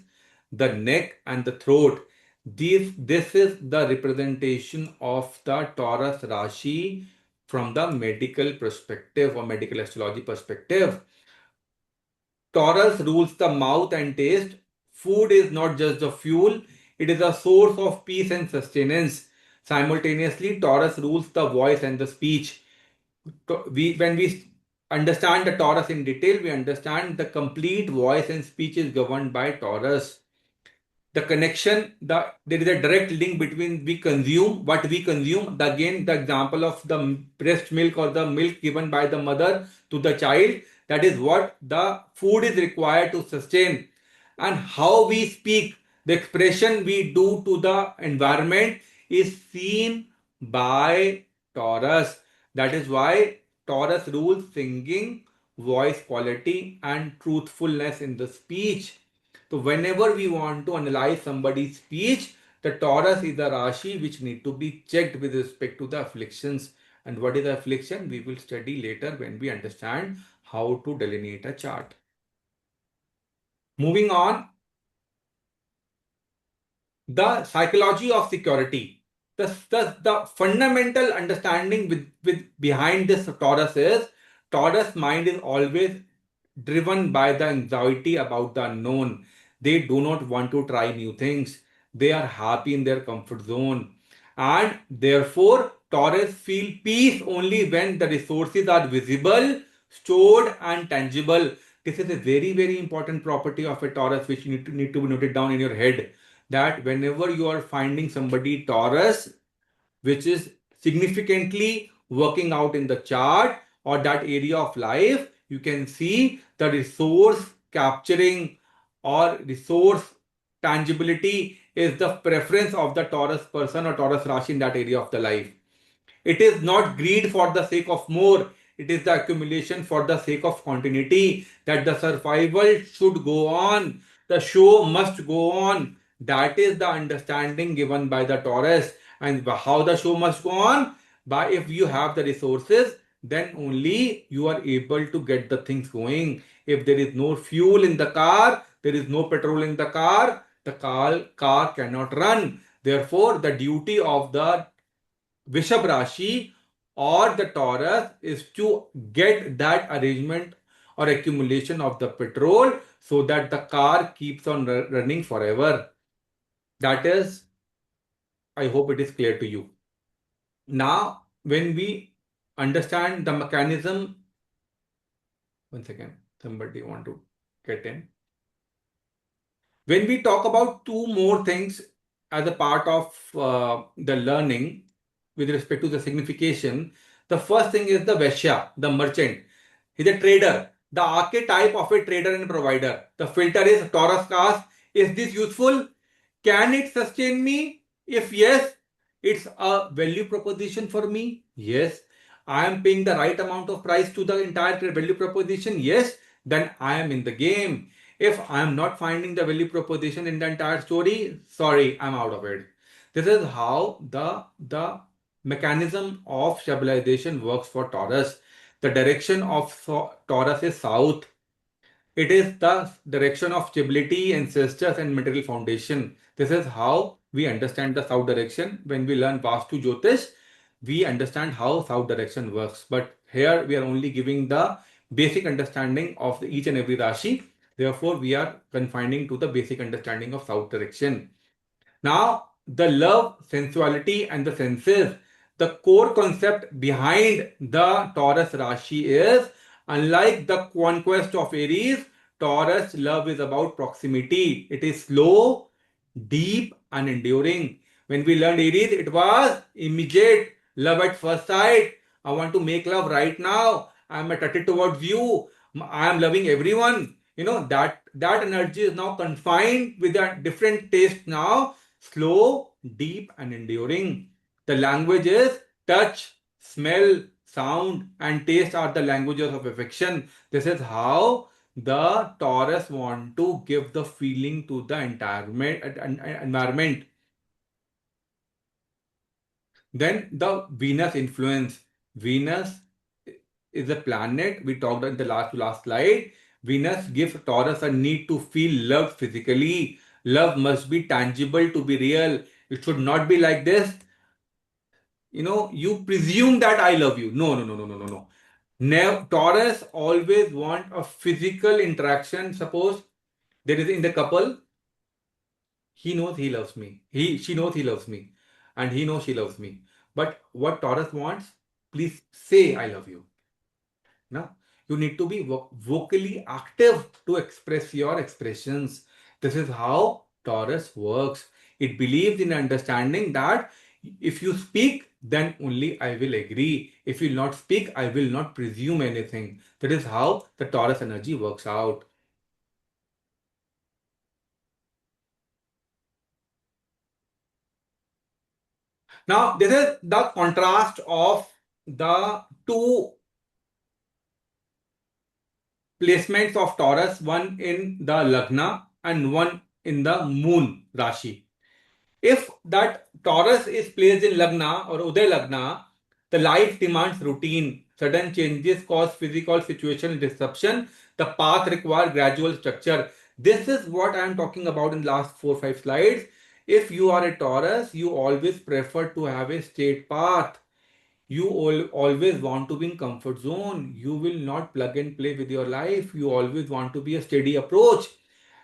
the neck, and the throat. This is the representation of the Taurus Rashi from the medical perspective or medical astrology perspective. Taurus rules the mouth and taste. Food is not just the fuel, it is a source of peace and sustenance. Simultaneously, Taurus rules the voice and the speech. When we understand the Taurus in detail, we understand the complete voice and speech is governed by Taurus. The connection, there is a direct link between what we consume. Again, the example of the breast milk or the milk given by the mother to the child, that is what the food is required to sustain. And how we speak, the expression we do to the environment is seen by Taurus. That is why Taurus rules singing, voice quality, and truthfulness in the speech. So whenever we want to analyze somebody's speech, the Taurus is a Rashi which need to be checked with respect to the afflictions. And what is affliction? We will study later when we understand how to delineate a chart. Moving on, the psychology of security. The fundamental understanding with behind this Taurus is Taurus mind is always driven by the anxiety about the unknown. They do not want to try new things. They are happy in their comfort zone. And therefore, Taurus feel peace only when the resources are visible, stored, and tangible. This is a very, very important property of a Taurus which you need to be noted down in your head. That whenever you are finding somebody Taurus, which is significantly working out in the chart or that area of life, you can see the resource capturing or resource tangibility is the preference of the Taurus person or Taurus Rashi in that area of the life. It is not greed for the sake of more. It is the accumulation for the sake of continuity, that the survival should go on. The show must go on. That is the understanding given by the Taurus. And how the show must go on? By if you have the resources, then only you are able to get the things going. If there is no fuel in the car, there is no petrol in the car cannot run. Therefore, the duty of the Vrishabh Rashi or the Taurus is to get that arrangement or accumulation of the petrol so that the car keeps on running forever. That is, I hope it is clear to you. Now, when we understand the mechanism, one second, somebody want to get in. When we talk about two more things as a part of the learning with respect to the signification, the first thing is the Mesha, the merchant. He's a trader, the archetype of a trader and provider. The filter is Taurus cast. Is this useful? Can it sustain me? If yes, it's a value proposition for me. Yes. I am paying the right amount of price to the entire value proposition. Yes. Then I am in the game. If I am not finding the value proposition in the entire story, sorry, I'm out of it. This is how the mechanism of stabilization works for Taurus. The direction of Taurus is south. It is the direction of stability, ancestors, and material foundation. This is how we understand the south direction. When we learn Vastu Jyotish, we understand how south direction works. But here we are only giving the basic understanding of each and every Rashi. Therefore, we are confining to the basic understanding of south direction. Now, the love, sensuality, and the senses. The core concept behind the Taurus Rashi is, unlike the conquest of Aries, Taurus love is about proximity. It is slow, deep, and enduring. When we learned Aries, it was immediate, love at first sight. I want to make love right now. I am attracted towards you. I am loving everyone. That energy is now confined with a different taste now. Slow, deep, and enduring. The language is touch, smell, sound, and taste are the languages of affection. This is how the Taurus want to give the feeling to the entire environment. Then the Venus influence. Venus is a planet. We talked in the last slide. Venus gives Taurus a need to feel loved physically. Love must be tangible to be real. It should not be like this. You presume that I love you. No, no, no, no, no, no, no. Now, Taurus always want a physical interaction. Suppose there is in the couple, he knows he loves me. She knows he loves me, and he knows she loves me. But what Taurus wants, please say I love you. Now, you need to be vocally active to express your expressions. This is how Taurus works. It believes in understanding that if you speak, then only I will agree. If you will not speak, I will not presume anything. That is how the Taurus energy works out. Now, this is the contrast of the two placements of Taurus, one in the Lagna and one in the Moon Rashi. If that Taurus is placed in Lagna or Uday Lagna, the life demands routine. Sudden changes cause physical situational disruption. The path requires gradual structure. This is what I am talking about in the last 4 or 5 slides. If you are a Taurus, you always prefer to have a straight path. You always want to be in comfort zone. You will not plug and play with your life. You always want to be a steady approach.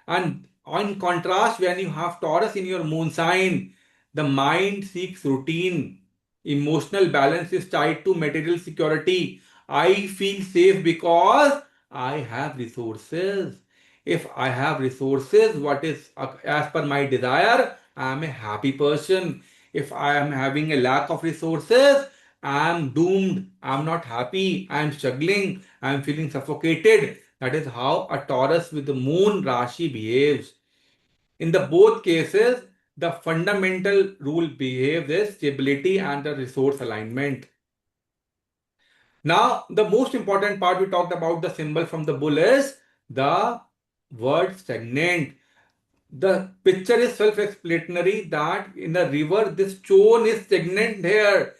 And on contrast, when you have Taurus in your moon sign, the mind seeks routine. Emotional balance is tied to material security. I feel safe because I have resources. If I have resources, what is as per my desire, I am a happy person. If I am having a lack of resources, I am doomed. I am not happy. I am struggling. I am feeling suffocated. That is how a Taurus with the moon Rashi behaves. In the both cases, the fundamental rule behaves is stability and the resource alignment. Now, the most important part we talked about the symbol from the bull is the word stagnant. The picture is self-explanatory that in the river, this stone is stagnant here.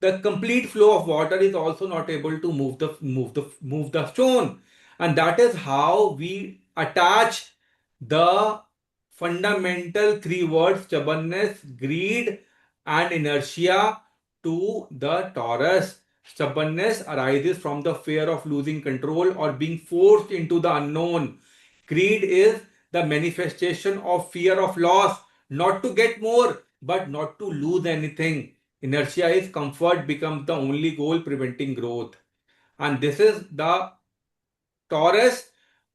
The complete flow of water is also not able to move the stone, and that is how we attach the fundamental three words stubbornness, greed, and inertia to the Taurus. Stubbornness arises from the fear of losing control or being forced into the unknown. Greed is the manifestation of fear of loss, not to get more but not to lose anything. Inertia is comfort becomes the only goal preventing growth. And this is the Taurus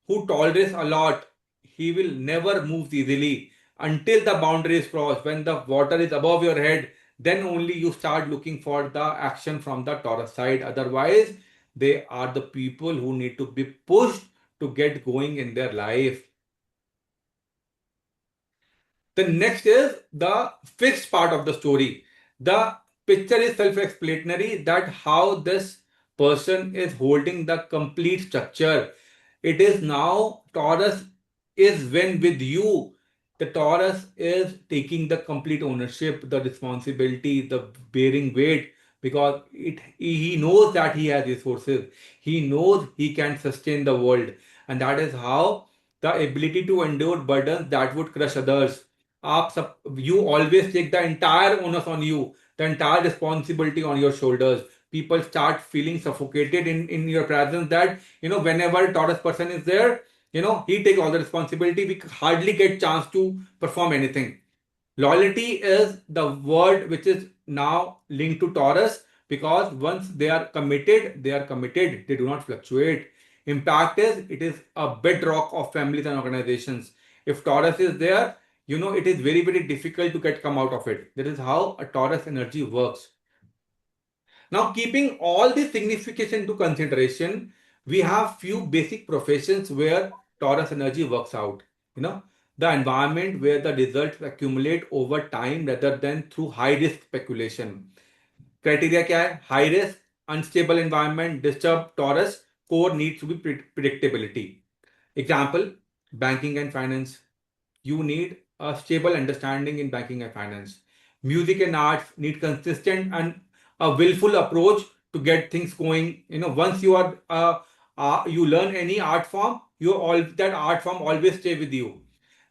who tolerates a lot. He will never move easily until the boundary is crossed. When the water is above your head, then only you start looking for the action from the Taurus side. Otherwise, they are the people who need to be pushed to get going in their life. The next is the fixed part of the story. The picture is self-explanatory that how this person is holding the complete structure. It is now Taurus is when with you. The Taurus is taking the complete ownership, the responsibility, the bearing weight because he knows that he has resources. He knows he can sustain the world. And that is how the ability to endure burdens that would crush others you always take the entire onus on you, the entire responsibility on your shoulders. People start feeling suffocated in your presence that, whenever Taurus person is there, he takes all the responsibility. We hardly get chance to perform anything. Loyalty is the word which is now linked to Taurus because once they are committed, they are committed. They do not fluctuate. Impact is it is a bedrock of families and organizations. If Taurus is there, it is very, very difficult to come out of it. That is how a Taurus energy works. Now, keeping all this signification into consideration, we have few basic professions where Taurus energy works out. The environment where the results accumulate over time rather than through high risk speculation. Criteria क्या है? High risk, unstable environment, disturbed Taurus, core needs to be predictability. Example, banking and finance. You need a stable understanding in banking and finance. Music and arts need consistent and a willful approach to get things going. Once you are you learn any art form, that art form always stay with you.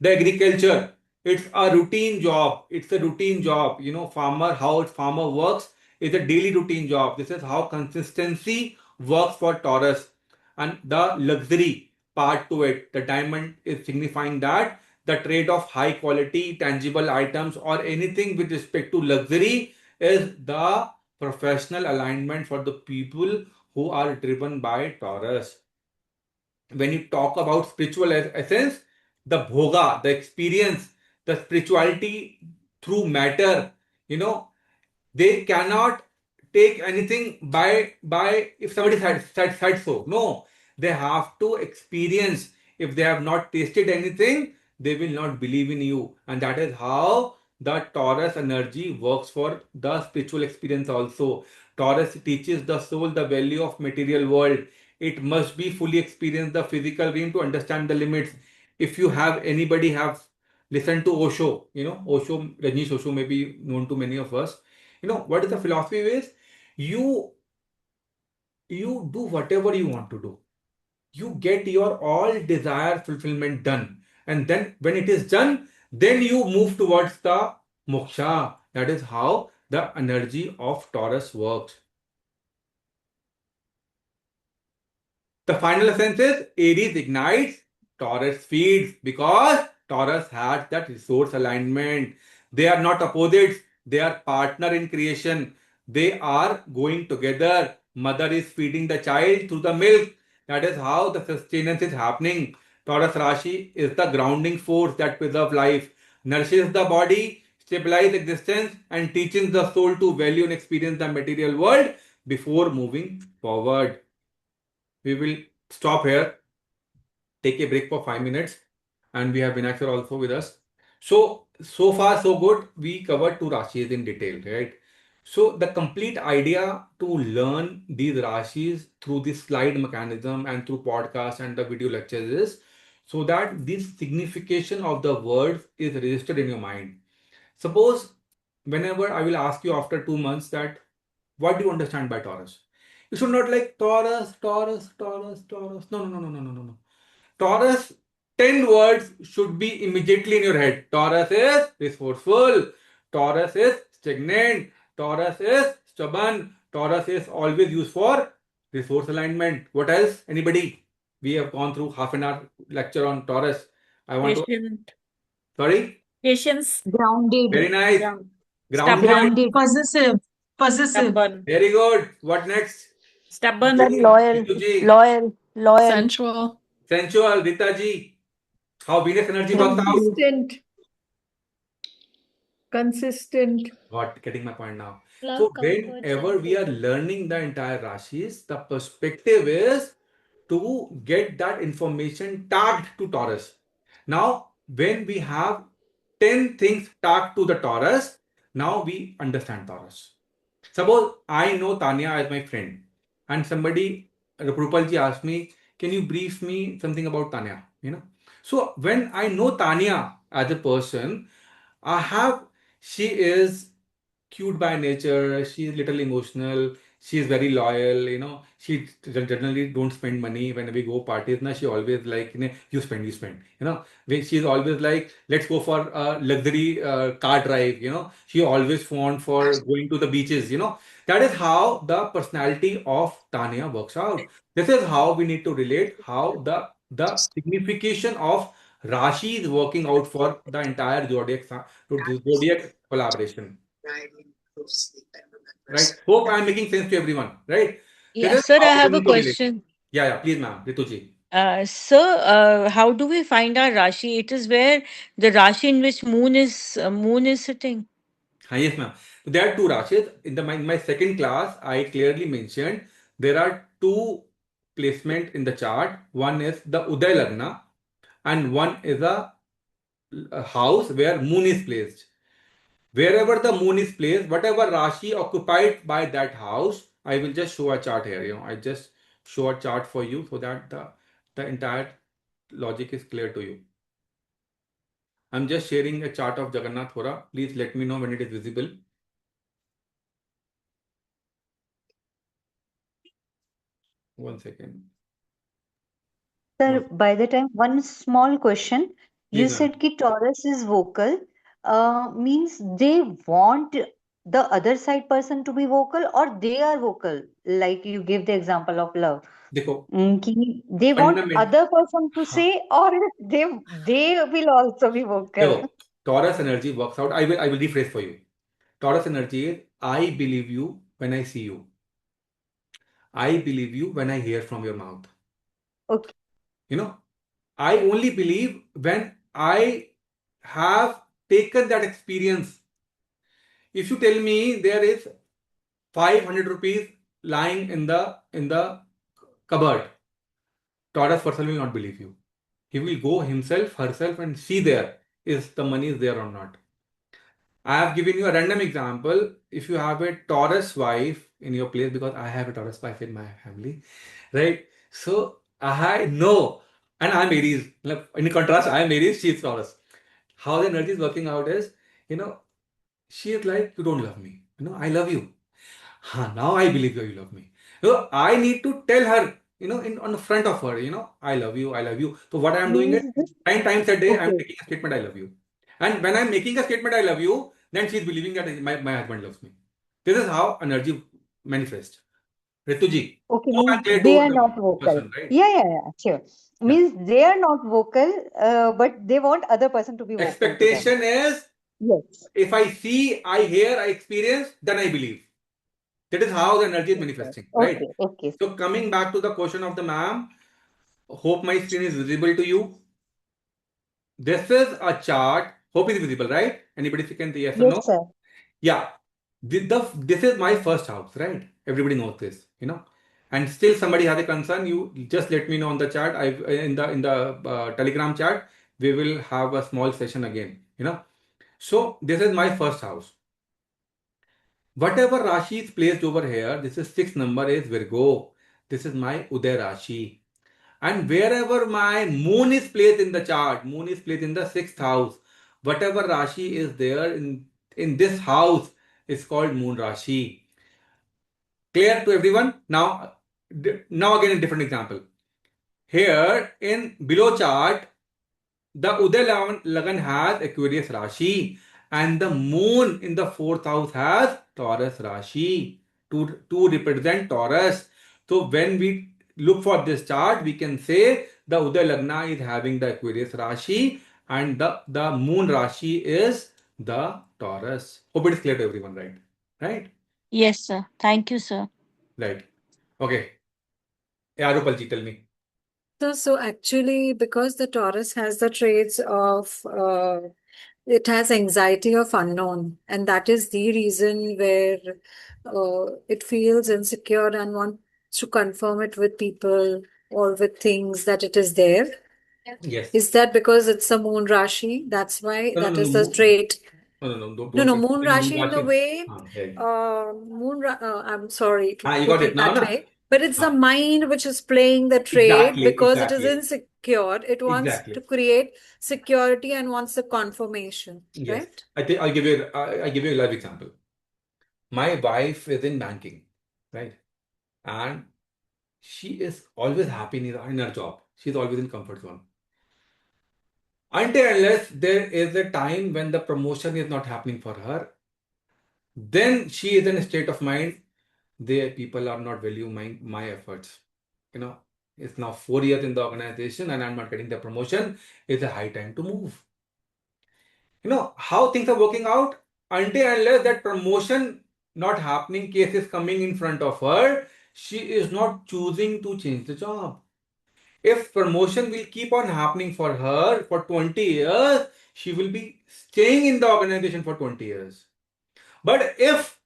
The agriculture, it's a routine job. It's a routine job. How farmer works is a daily routine job. This is how consistency works for Taurus. And the luxury part to it, the diamond is signifying that the trade of high quality tangible items or anything with respect to luxury is the professional alignment for the people who are driven by Taurus. When you talk about spiritual essence, the bhoga, the experience, the spirituality through matter, you know, they cannot take anything by if somebody said so. No, they have to experience. If they have not tasted anything, they will not believe in you. And that is how the Taurus energy works for the spiritual experience also. Taurus teaches the soul the value of material world. It must be fully experience the physical realm to understand the limits. If you have anybody have listened to Osho, Osho, Rajneesh Osho may be known to many of us. What is the philosophy is? You you do whatever you want to do. You get your all desire fulfillment done. And then when it is done, then you move towards the moksha. That is how the energy of Taurus works. The final essence is Aries ignites, Taurus feeds, because Taurus has that resource alignment. They are not opposites, they are partner in creation. They are going together. Mother is feeding the child through the milk. That is how the sustenance is happening. Taurus Rashi is the grounding force that preserves life, nourishes the body, stabilizes existence, and teaches the soul to value and experience the material world before moving forward. We will stop here, take a break for 5 minutes, and we have Vinakshar also with us. So far, so good. We covered two Rashis in detail, right? So, the complete idea to learn these Rashis through this slide mechanism and through podcast and the video lectures is so that this signification of the words is registered in your mind. Suppose whenever I will ask you after 2 months that what do you understand by Taurus? You should not like Taurus, Taurus, Taurus, Taurus. No, no, no, no, no, no, no, no. Taurus, 10 words should be immediately in your head. Taurus is resourceful. Taurus is stagnant. Taurus is stubborn. Taurus is always used for resource alignment. What else? Anybody? We have gone through half an hour lecture on Taurus. I want to. Patient. Sorry? Patience. Grounded. Very nice. Ground. Grounded. Stubborn. Grounded. Possessive. Possessive. Stubborn. Very good. What next? Stubborn. Then loyal, Ritu ji. loyal, Sensual. Sensual. Rita ji. How Venus energy works out? Consistent. Got getting my point now. Love, So comfort, whenever we are learning the entire Rashis, the perspective is to get that information tagged to Taurus. Now, when we have 10 things tagged to the Taurus, now we understand Taurus. Suppose I know Tanya as my friend, and somebody, Rupal ji asked me, can you brief me something about Tanya? So when I know Tanya as a person, she is cute by nature, she is little emotional, she is very loyal, she generally don't spend money when we go parties, she always like, you spend, she's always like, let's go for a luxury car drive, she always fond for going to the beaches, that is how the personality of Tanya works out. This is how we need to relate how the signification of Rashi is working out for the entire zodiac collaboration. Right? Hope I am making sense to everyone. Right? This Yeah, is sir, I how we have a need to relate. question. Yeah, please, ma'am. Rituji. Sir, how do we find our Rashi? It is where the Rashi in which moon is sitting. Yes, ma'am. There are two Rashis. In my second class, I clearly mentioned there are two placement in the chart. One is the Uday Lagna, and one is a house where moon is placed. Wherever the moon is placed, whatever Rashi occupied by that house, I will just show a chart here. I just show a chart for you so that the entire logic is clear to you. I'm just sharing a chart of Jagannath Hora. Please let me know when it is visible. One second. Sir, by the time, one small question. You Please, ma'am. said कि Taurus is vocal, means they want the other side person to be vocal, or they are vocal? Like you give the example of love. देखो कि they want fundament other person to हाँ say, or they will also be vocal. देखो Taurus energy works out. I will rephrase for you. Taurus energy is I believe you when I see you. I believe you when I hear from your mouth. Okay. You know, I only believe when I have taken that experience. If you tell me there is 500 rupees lying in the cupboard, Taurus person will not believe you. He will go himself, herself, and see there is the money is there or not. I have given you a random example. If you have a Taurus wife in your place, because I have a Taurus wife in my family, right? So I know, and I'm Aries. Like, in contrast, I'm Aries, she's Taurus. How the energy is working out is, you know, she is like, you don't love me. I love you. Now I believe you love me. I need to tell her, on the front of her, I love you, I love you. So what I am doing is, Means this, 10 times a day, I'm okay. making a statement, I love you. And when I'm making a statement, I love you, then she's believing that my husband loves me. This is how energy manifests. Rituji, Okay, hope I'm means clear they to are the not vocal. person, right? Yeah, sure. Yeah. Means they are not vocal, but they want other person to be vocal to them. Expectation is, Yes. if I see, I hear, I experience, then I believe. That is how the energy is Okay. manifesting, right? Okay. So coming back to the question of the ma'am, hope my screen is visible to you. This is a chart. Hope is visible, right? Anybody can say yes or Yes, no? sir. Yeah. This is my first house, right? Everybody knows this, And still somebody has a concern. You just let me know on the chat. I in the Telegram chat. We will have a small session again, So this is my first house. Whatever Rashi is placed over here, this is 6th number is Virgo. This is my Uday Rashi. And wherever my moon is placed in the chart, moon is placed in the 6th house. Whatever Rashi is there in this house is called moon Rashi. Clear to everyone? Now again a different example. Here in below chart, the Uday Lagan has Aquarius Rashi and the moon in the 4th house has Taurus Rashi to represent Taurus. So when we look for this chart, we can say the Uday Lagna is having the Aquarius Rashi and the moon Rashi is the Taurus. Hope it is clear to everyone, right? Right? Yes, sir. Thank you, sir. Right. Okay. Yeah, Rupalji, tell me. So actually, because the Taurus has the traits of it has anxiety of unknown, and that is the reason where it feels insecure and wants to confirm it with people or with things that it is there. Yes. Is that because it's a moon Rashi? That's why No, that no, is no, the trait. no, don't No, say moon moon Rashi in the Rashi. way, Yeah. I'm sorry to You put got it it now, that na? way, but it's the mind which is playing the trait Exactly, because it is exactly, insecure. It wants to exactly. create security and wants the confirmation, Yes. right? I think I give you a live example. My wife is in banking, right? And she is always happy in her job. She's always in comfort zone. Until unless there is a time when the promotion is not happening for her, then she is in a state of mind. The people are not valuing my efforts. It's now 4 years in the organization and I'm not getting the promotion. It's a high time to move. How things are working out until unless that promotion not happening case is coming in front of her, she is not choosing to change the job. If promotion will keep on happening for her for 20 years, she will be staying in the organization for 20 years. But if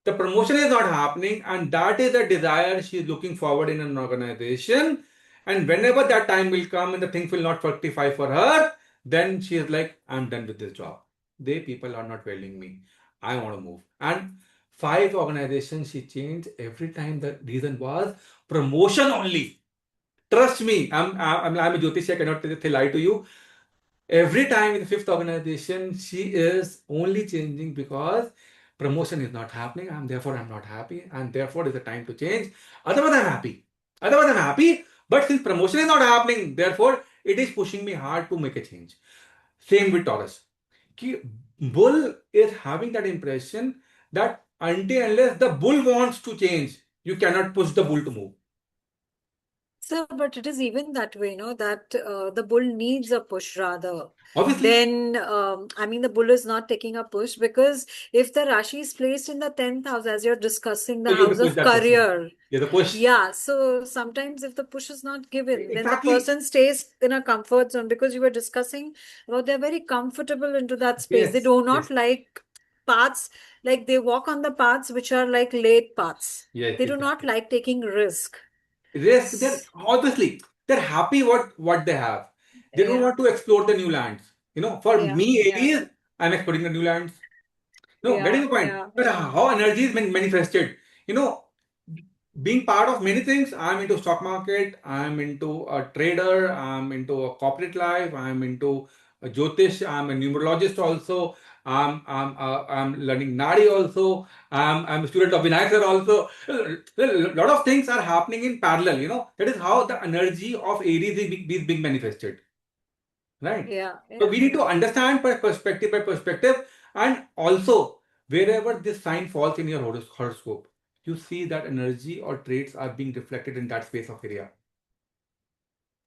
the promotion is not happening and that is a desire she is looking forward in an organization, and whenever that time will come and the things will not fructify for her, then she is like, I'm done with this job. They people are not valuing me. I want to move. And 5 organizations she changed. Every time the reason was promotion only. Trust me, I'm a Jyotish, I cannot lie to you. Every time in the 5th organization, she is only changing because promotion is not happening. Therefore I'm not happy, and therefore it's a time to change. Otherwise I'm happy. But since promotion is not happening, therefore it is pushing me hard to make a change. Same with Taurus. Bull is having that impression that until unless the bull wants to change, you cannot push the bull to move. Sir, but it is even that way, that the bull needs a push rather. Obviously, Then, I mean, the bull is not taking a push because if the Rashi is placed in the 10th house, as you're discussing, so the you have to house push of that person. career. You have to push. Yeah, so sometimes if the push is not given, then the Exactly. person stays in a comfort zone because you were discussing about they're very comfortable into that space. They Yes, do not yes, like paths, like they walk on the paths which are like laid paths. yes, They do not exactly. like taking risk. Risk, they're obviously they're happy what they have. They don't Yeah, want to explore the new lands. For yeah, me, yeah, Aries, I'm exploring the new lands. Getting yeah, the point. yeah, But how energy is manifested. You know, being part of many things. I'm into stock market. I'm into a trader. I'm into a corporate life. I'm into a Jyotish. I'm a numerologist also. I'm learning Nadi also. I'm a student of Vinayak sir also. A lot of things are happening in parallel. That is how the energy of Aries is being manifested. Right? yeah, So yeah, we need to yeah. understand by perspective, and also wherever this sign falls in your horoscope, you see that energy or traits are being reflected in that space of area.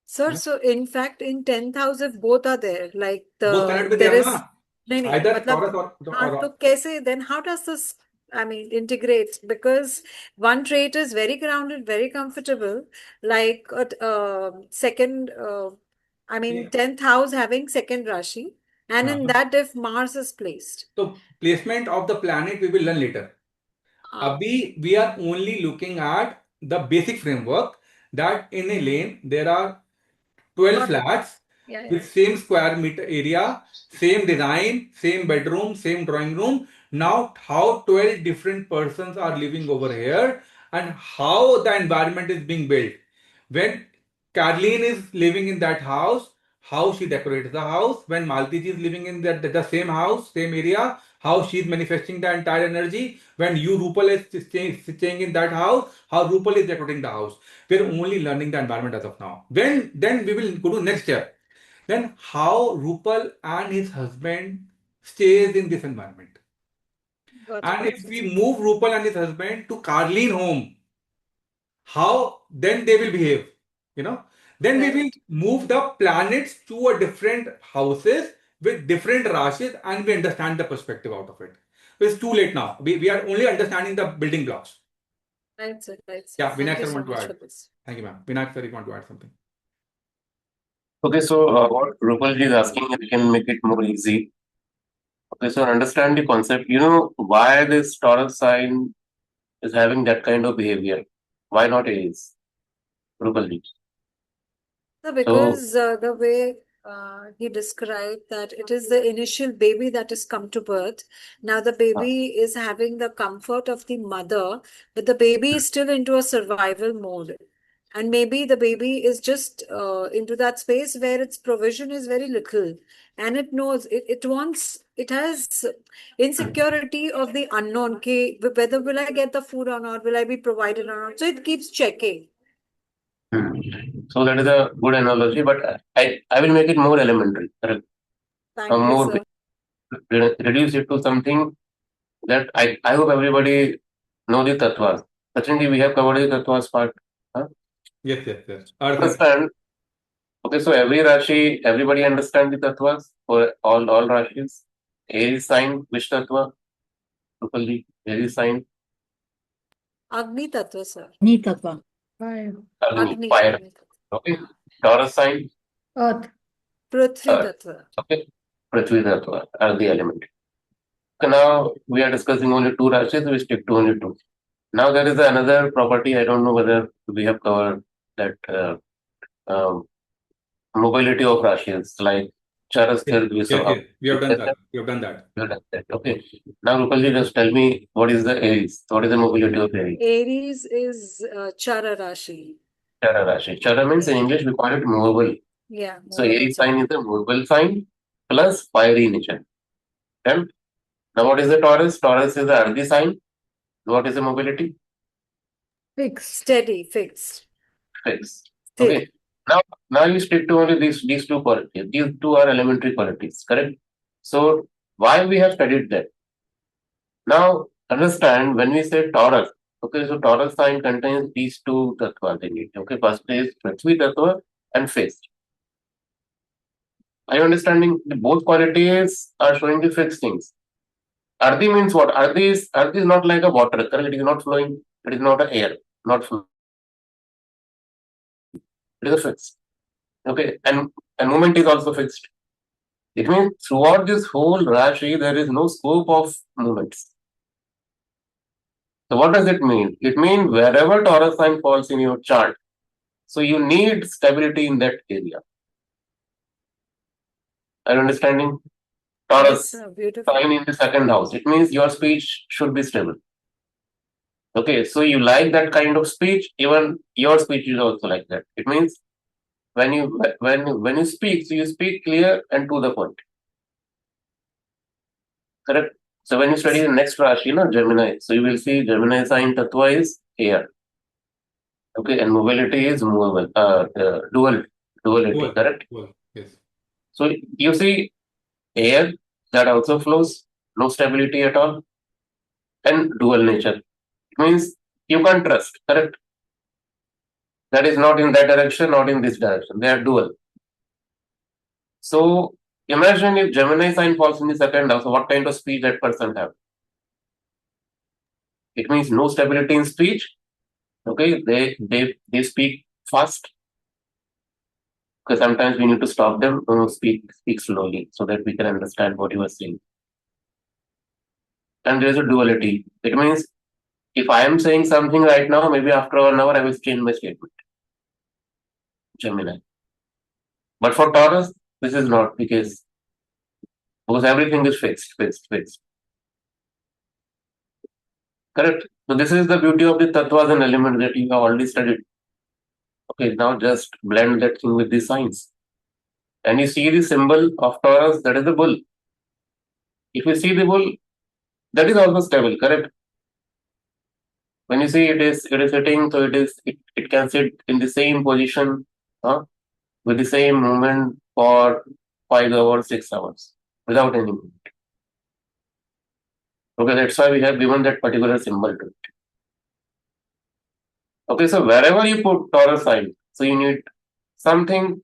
Sir, Yeah. so in fact, in 10th house, if both are there, like Both connect with there them, is, na? नहीं, Either मतलब, Taurus हाँ, or तो कैसे, then how does this, I mean, integrate? Because one trait is very grounded, very comfortable, like second, I mean, 10th house having second Rashi, and in that if Mars is placed. so placement of the planet we will learn later. Ah, We are only looking at the basic framework that in a lane there are 12 got it. flats Yeah, yeah. with same square meter area, same design, same bedroom, same drawing room. Now, how 12 different persons are living over here and how the environment is being built. When Caroline is living in that house, how she decorates the house. When Malti is living in the same house, same area, how she is manifesting the entire energy. When you, Rupal, is staying in that house, how Rupal is decorating the house. We're only learning the environment as of now. Then we will go to next step. Then how Rupal and his husband stays in this environment. Got And it. if we move Rupal and his husband to Carleen home, how then they will behave, then we will Right. move the planets to a different houses with different rashis and we understand the perspective out of it. It's too late now. We are only understanding the building blocks. Right, sir. Right, sir. Yeah, Thank Vinayak you sir so want to much add. for this. Thank you, ma'am. Vinayak sir, you want to add something? Okay, so what Rupalji is asking, we can make it more easy. Okay, so understand the concept. You know why this Taurus sign is having that kind of behavior? Why not Aries? Rupalji. No, So, because the way he described that it is the initial baby that has come to birth. Now the baby is having the comfort of the mother, but the baby is still into a survival mode. And maybe the baby is just into that space where its provision is very little. And it knows it has insecurity of the unknown. Okay, whether will I get the food or not? Will I be provided or not? So it keeps checking. so that is a good analogy, but I will make it more elementary, correct? Thank you, More sir. reduce it to something that I hope everybody know the tattvas. Sachin, we have covered the tattvas part. Huh? Yes. Earth is Understand? Okay, so every Rashi, everybody understand the tattvas for all Rashis. Aries sign, which tattva? Rupalji, Aries sign, Agni Tattva, sir. Ni Tattva. Agni, Agni, fire. Agni Tattva. Okay, Taurus sign, Earth. Prithvi earth. Tattva. Okay, Prithvi tattva are the element. So now we are discussing only two Rashis, so we stick to only two. Now there is another property. I don't know whether we have covered that um, mobility of Rashis, like Charas, yes. Third, Vrishabha. We have done that. We have done that. You have done that. Okay. Now, Rupalji, just tell me what is the Aries? What is the mobility of Aries? Aries is Chara Rashi. Chara Rashi. Chara means in English we call it movable. Yeah, So movable Aries sign. sign is a movable sign plus fiery nature. And now what is the Taurus? Taurus is the earthy sign. What is the mobility? Fixed. Steady, fixed. Fixed. Sthir. Okay. Now you stick to only these two qualities. These two are elementary qualities, correct? So why we have studied that? Now understand when we say Taurus. Okay, so Taurus sign contains these two tattvas in it. Okay, first is Prithvi tattva and fixed. Are you understanding? Both qualities are showing the fixed things. Ardhi means what? Ardhi is not like a water, correct? It is not flowing. It is not a air, not flowing. It is a fixed. Okay, and movement is also fixed. It means throughout this whole Rashi, there is no scope of movements. So what does it mean? It means wherever Taurus sign falls in your chart, so you need stability in that area. Are you understanding? Taurus Yes, beautiful. sign in the second house. It means your speech should be stable. Okay, so you like that kind of speech, even your speech is also like that. It means when you speak, so you speak clear and to the point. Correct? So when you study the next Rashi, Gemini, so you will see Gemini sign tattva is air. Okay, and mobility is movable, duality, Dual. correct? Dual. Yes. So you see air that also flows, no stability at all, and dual nature. It means you can't trust, correct? That is not in that direction, not in this direction. They are dual. So imagine if Gemini sign falls in the second house, so what kind of speech that person have? It means no stability in speech. Okay, they speak fast. Because sometimes we need to stop them, speak slowly so that we can understand what you are saying. And there is a duality. It means if I am saying something right now, maybe after 1 hour I will change my statement. Gemini. But for Taurus, this is not the case. Because everything is fixed. Correct? So this is the beauty of the tattvas and elements that you have already studied. Okay, now just blend that thing with the signs. And you see the symbol of Taurus, that is the bull. If you see the bull, that is also stable, correct? When you see it is sitting, so it can sit in the same position with the same movement for 5 hours, 6 hours without any movement. Okay, that's why we have given that particular symbol to it. Okay, so wherever you put Taurus sign, so you need something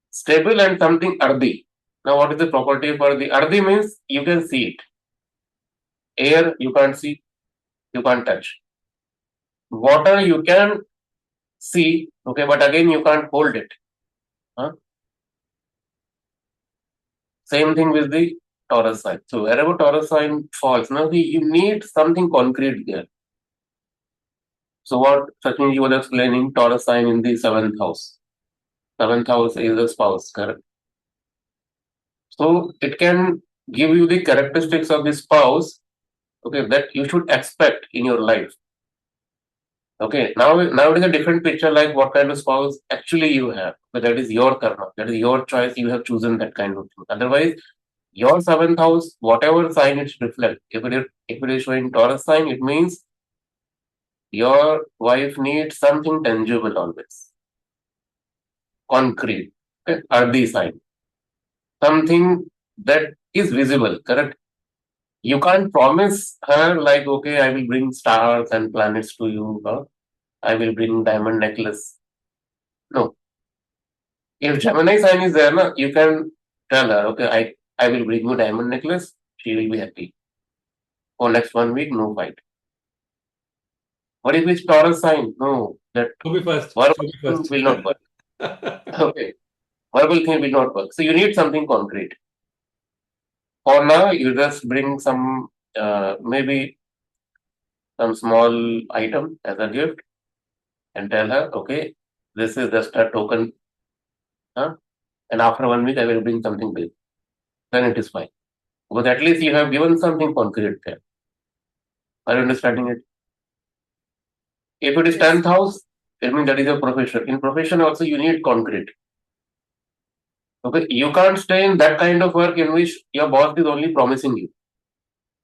stable and something ardhi. Now, what is the property for the ardhi means you can see it. Air you can't see, you can't touch. Water you can see, okay, but again you can't hold it. Same thing with the Taurus sign. So wherever Taurus sign falls, now you need something concrete there. So what Sachin was explaining, Taurus sign in the seventh house. Seventh house is the spouse, correct? So it can give you the characteristics of the spouse, okay, that you should expect in your life. Okay, now it is a different picture, like what kind of spouse actually you have. But that is your karma, that is your choice. You have chosen that kind of thing. Otherwise, your seventh house, whatever sign it reflects, if it is showing Taurus sign, it means your wife needs something tangible always, concrete, okay? Ardhi sign, something that is visible, correct? You can't promise her like, okay, I will bring stars and planets to you, or I will bring diamond necklace. No. If Gemini sign is there, you can tell her, okay, I will bring you diamond necklace. She will be happy. For next 1 week, no fight. What if it's Taurus sign? No, that Show me first. verbal Show me thing first. will not work. Okay, verbal thing will not work. So you need something concrete. For now, you just bring some, maybe some small item as a gift and tell her, okay, this is just a token. And after 1 week, I will bring something big. Then it is fine. Because at least you have given something concrete there. Are you understanding it? If it is Yes. 10th house, it means that is your profession. In profession also, you need concrete. Okay, you can't stay in that kind of work in which your boss is only promising you.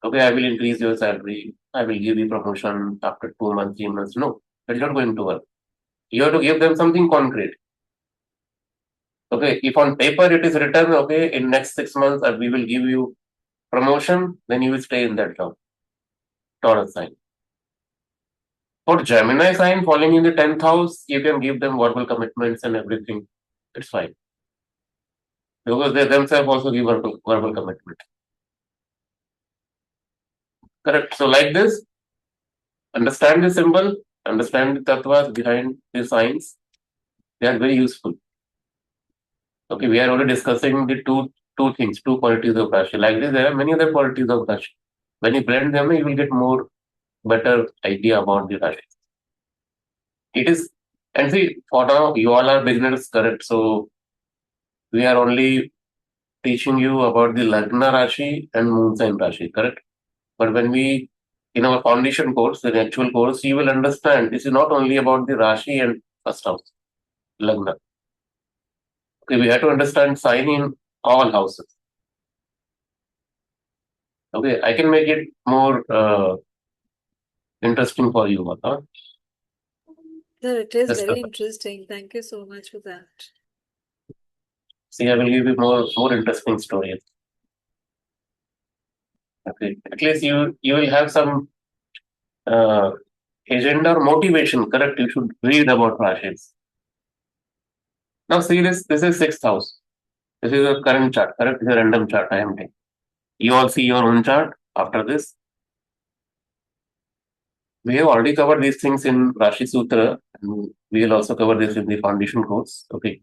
Okay, I will increase your salary. I will give you promotion after 2 months, 3 months. No, that's not going to work. You have to give them something concrete. Okay, if on paper it is written, okay, in next 6 months we will give you promotion, then you will stay in that job. Taurus sign. For Gemini sign falling in the 10th house, you can give them verbal commitments and everything. It's fine. Because they themselves also give verbal commitment. Correct. So like this, understand the symbol, understand the tattvas behind the signs. They are very useful. Okay, we are already discussing the two things, two qualities of Rashi. Like this, there are many other qualities of Rashi. When you blend them, you will get more better idea about the Rashi. It is, and see, for now, you all are beginners, correct? So we are only teaching you about the Lagna Rashi and Moon sign Rashi, correct? But when we, in our foundation course, the actual course, you will understand this is not only about the Rashi and first house, Lagna. Okay, we have to understand sign in all houses. Okay, I can make it more interesting for you. Huh? Sir, it is Yes, very sir. interesting. Thank you so much for that. See, I will give you more interesting stories. Okay, at least you will have some agenda or motivation. Correct? You should read about Rashis. Now see this. This is sixth house. This is a current chart. Correct? This is a random chart I am taking. You all see your own chart after this. We have already covered these things in Rashi Sutra, and we will also cover this in the foundation course. Okay.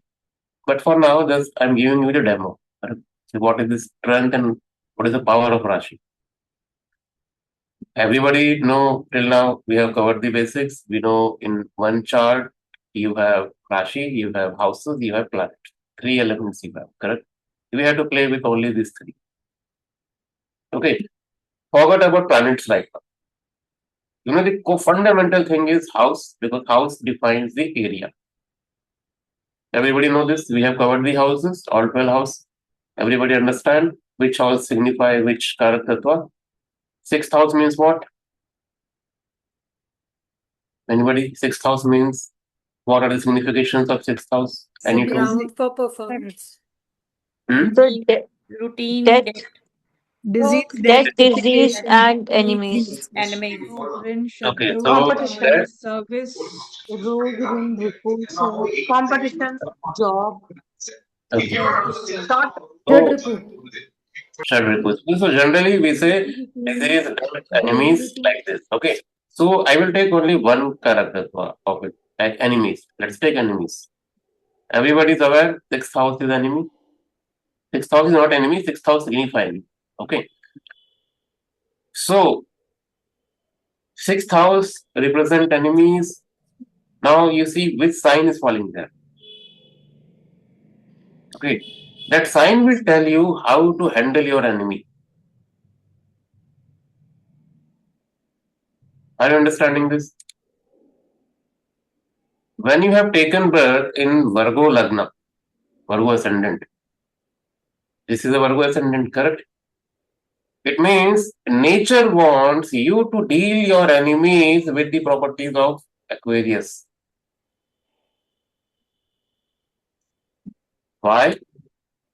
But for now, just I'm giving you the demo. Correct? So what is the strength and what is the power of Rashi? Everybody know till now we have covered the basics. We know in one chart you have Rashi, you have houses, you have planets. Three elements you have, correct? We have to play with only these three. Okay. Forget about planets right now. You know, the fundamental thing is house, because house defines the area. Everybody know this. We have covered the houses, all 12 houses. Everybody understand which house signify which karak tattva? Sixth house means what? Anybody? Sixth house means what are the significations of sixth house? Any clue? Ground for performance. So routine, death, Disease, death, death, disease, education, and enemies. enemies, rin, Okay, shatru, so competition, that service, rogue, rin, repulsion, competition, job, okay. short, So ripu, So generally we say disease enemies like this. Okay. So I will take only one character of it, like enemies. Let's take enemies. Everybody is aware sixth house is enemy. Sixth house is not enemy, sixth house signify enemy. Okay. So sixth house represent enemies. Now you see which sign is falling there. Okay. That sign will tell you how to handle your enemy. Are you understanding this? When you have taken birth in Virgo Lagna, Virgo ascendant, this is a Virgo ascendant, correct? It means nature wants you to deal your enemies with the properties of Aquarius. Why?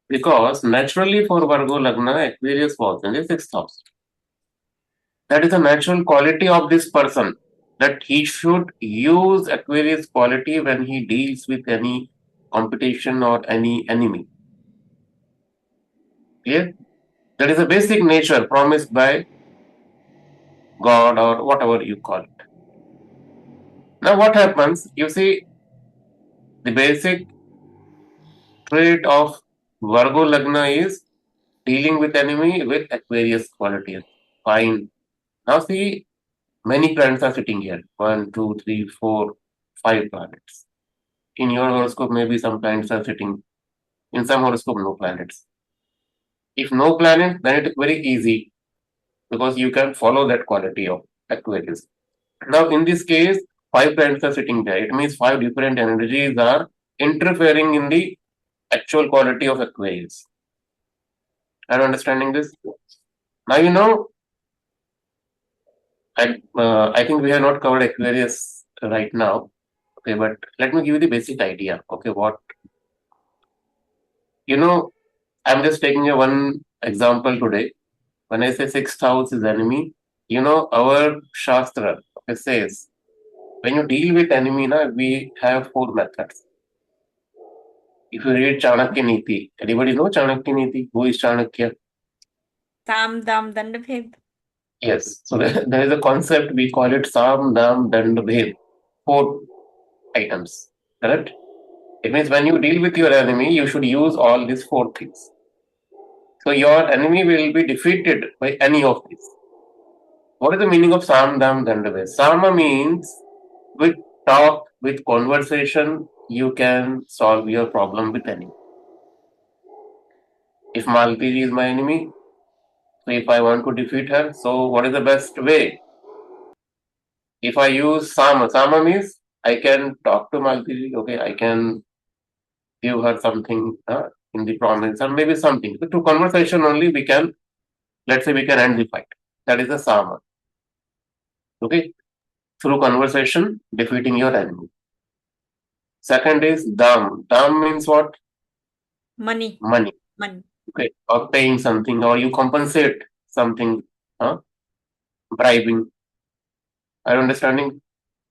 Because naturally for Virgo Lagna, Aquarius falls in the sixth house. That is a natural quality of this person, that he should use Aquarius quality when he deals with any competition or any enemy. Clear? That is a basic nature promised by God or whatever you call it. Now what happens? You see, the basic trait of Virgo Lagna is dealing with enemy with Aquarius qualities. Fine. Now see, many planets are sitting here. 1, 2, 3, 4, 5 planets. In your horoscope, maybe some planets are sitting. In some horoscope, no planets. If no planet, then it is very easy because you can follow that quality of Aquarius. Now, in this case, 5 planets are sitting there. It means 5 different energies are interfering in the actual quality of Aquarius. Are you understanding this? Now you know. I think we have not covered Aquarius right now. Okay, but let me give you the basic idea. Okay, what you know. I'm just taking a one example today. When I say sixth house is enemy, You know, our Shastra says, when you deal with enemy, we have 4 methods. If you read Chanakya Niti, anybody know Chanakya Niti? Who is Chanakya? Tam, dam, dandabhed. Yes. So there is a concept, we call it Sam, Dam, Dand, Bhed. 4 items. Correct? It means when you deal with your enemy, you should use all these 4 things. So your enemy will be defeated by any of these. What is the meaning of Sam, Dam, Dand, Bhed? Sama means with talk, with conversation, you can solve your problem with enemy. If Malti is my enemy, so if I want to defeat her, so what is the best way? If I use Sama, Sama means I can talk to Malti, okay, I can give her something in the promise or maybe something. So through conversation only we can, let's say we can end the fight. That is the Sama. Okay, through conversation, defeating your enemy. Second is Dam. Dam means what? Money. Money. Money. Okay, or paying something, or you compensate something, bribing. Are you understanding?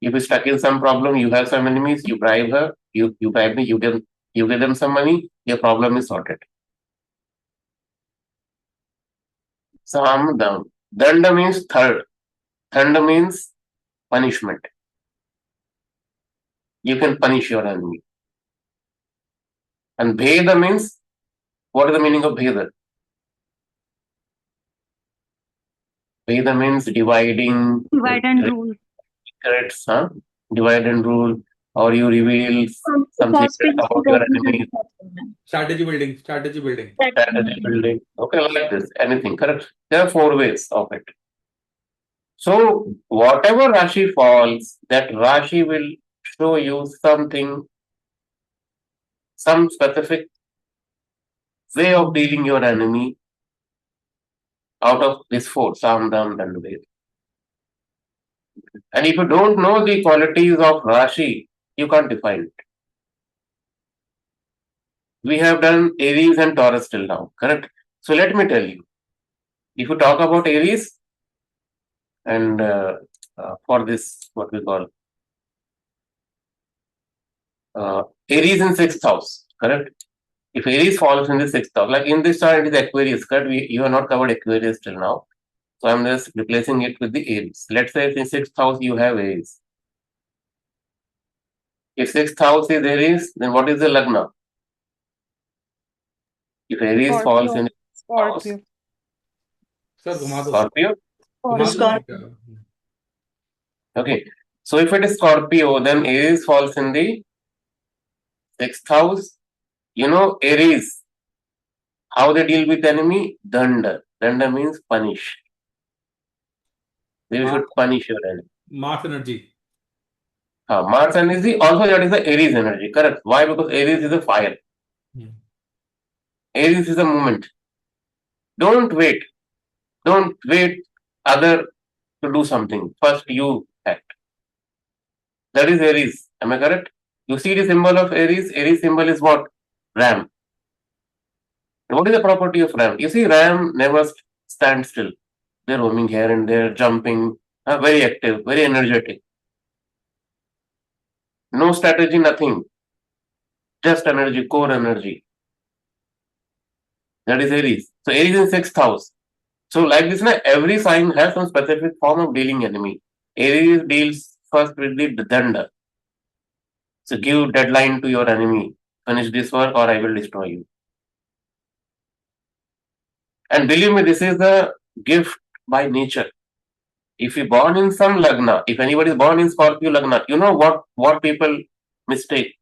If you're stuck in some problem, you have some enemies, you bribe her, you bribe me, you give them some money, your problem is sorted. Sam Dam. Danda means third. Thanda means punishment. You can punish your enemy. And Bheda means, what is the meaning of Bheda? Bheda means dividing, Divide and rule. secrets, divide and rule, or you reveal some secret about your enemy. Strategy building, strategy building. Strategy building. Okay, like this, anything, correct? There are 4 ways of it. So, whatever Rashi falls, that Rashi will show you something, some specific way of dealing your enemy out of this 4, Sam, Dam, Dand, Ved. And if you don't know the qualities of Rashi, you can't define it. We have done Aries and Taurus till now, correct? So let me tell you, if you talk about Aries, and for this, what we call Aries in 6th house, correct? If Aries falls in the 6th house, like in this chart, it is Aquarius, correct? You have not covered Aquarius till now. So I'm just replacing it with the Aries. Let's say in 6th house you have Aries. If 6th house is Aries, then what is the Lagna? If Aries falls in house, Sir, घुमा दो. Scorpio. घुमा दो Scorpio. बेटा. Okay. So if it is Scorpio, then Aries falls in the 6th house. You know, Aries, how they deal with enemy? Danda. Danda means punish. They should punish your enemy. Mars energy. Mars energy, also that is the Aries energy, correct? Why? Because Aries is a fire. Aries is a movement. Don't wait. Don't wait other to do something. First you act. That is Aries. Am I correct? You see the symbol of Aries? Aries symbol is what? Ram. What is the property of ram? You see, ram never stands still. They're roaming here and there, jumping, very active, very energetic. No strategy, nothing. Just energy, core energy. That is Aries. So Aries in 6th house. So like this, every sign has some specific form of dealing enemy. Aries deals first with the danda. So give deadline to your enemy. Finish this work or I will destroy you. And believe me, this is the gift by nature. If you born in some lagna, if anybody is born in Scorpio lagna, you know what people mistake.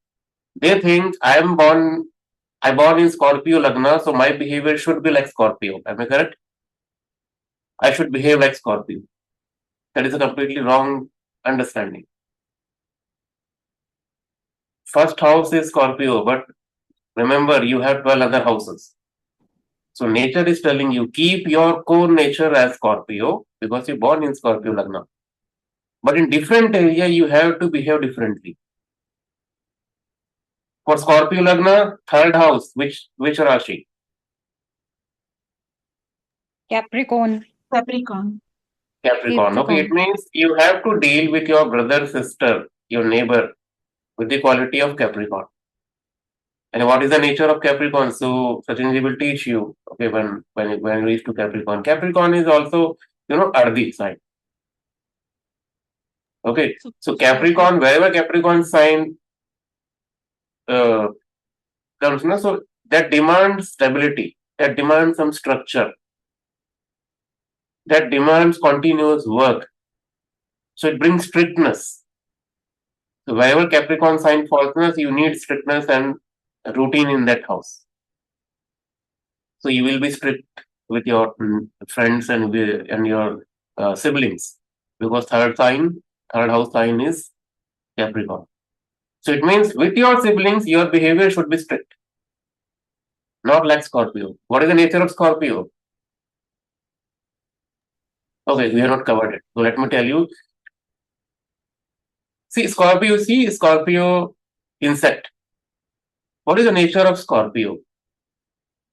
They think I born in Scorpio lagna, so my behavior should be like Scorpio. Am I correct? I should behave like Scorpio. That is a completely wrong understanding. First house is Scorpio, but remember you have 12 other houses. So nature is telling you keep your core nature as Scorpio because you're born in Scorpio lagna. But in different area you have to behave differently. For Scorpio lagna, 3rd house, which Rashi? Capricorn. Capricorn. Capricorn. Okay, it means you have to deal with your brother, sister, your neighbor with the quality of Capricorn. And what is the nature of Capricorn? So Sachinji will teach you. Okay, when you reach to Capricorn. Capricorn is also, earthy sign. Okay, so Capricorn, wherever Capricorn sign comes, so that demands stability, that demands some structure, that demands continuous work. So it brings strictness. So wherever Capricorn sign falls, you need strictness and routine in that house. So you will be strict with your friends and your siblings, because third house sign is Capricorn. So it means with your siblings, your behavior should be strict, not like Scorpio. What is the nature of Scorpio? Okay, we have not covered it. So let me tell you. See, Scorpio insect. What is the nature of Scorpio?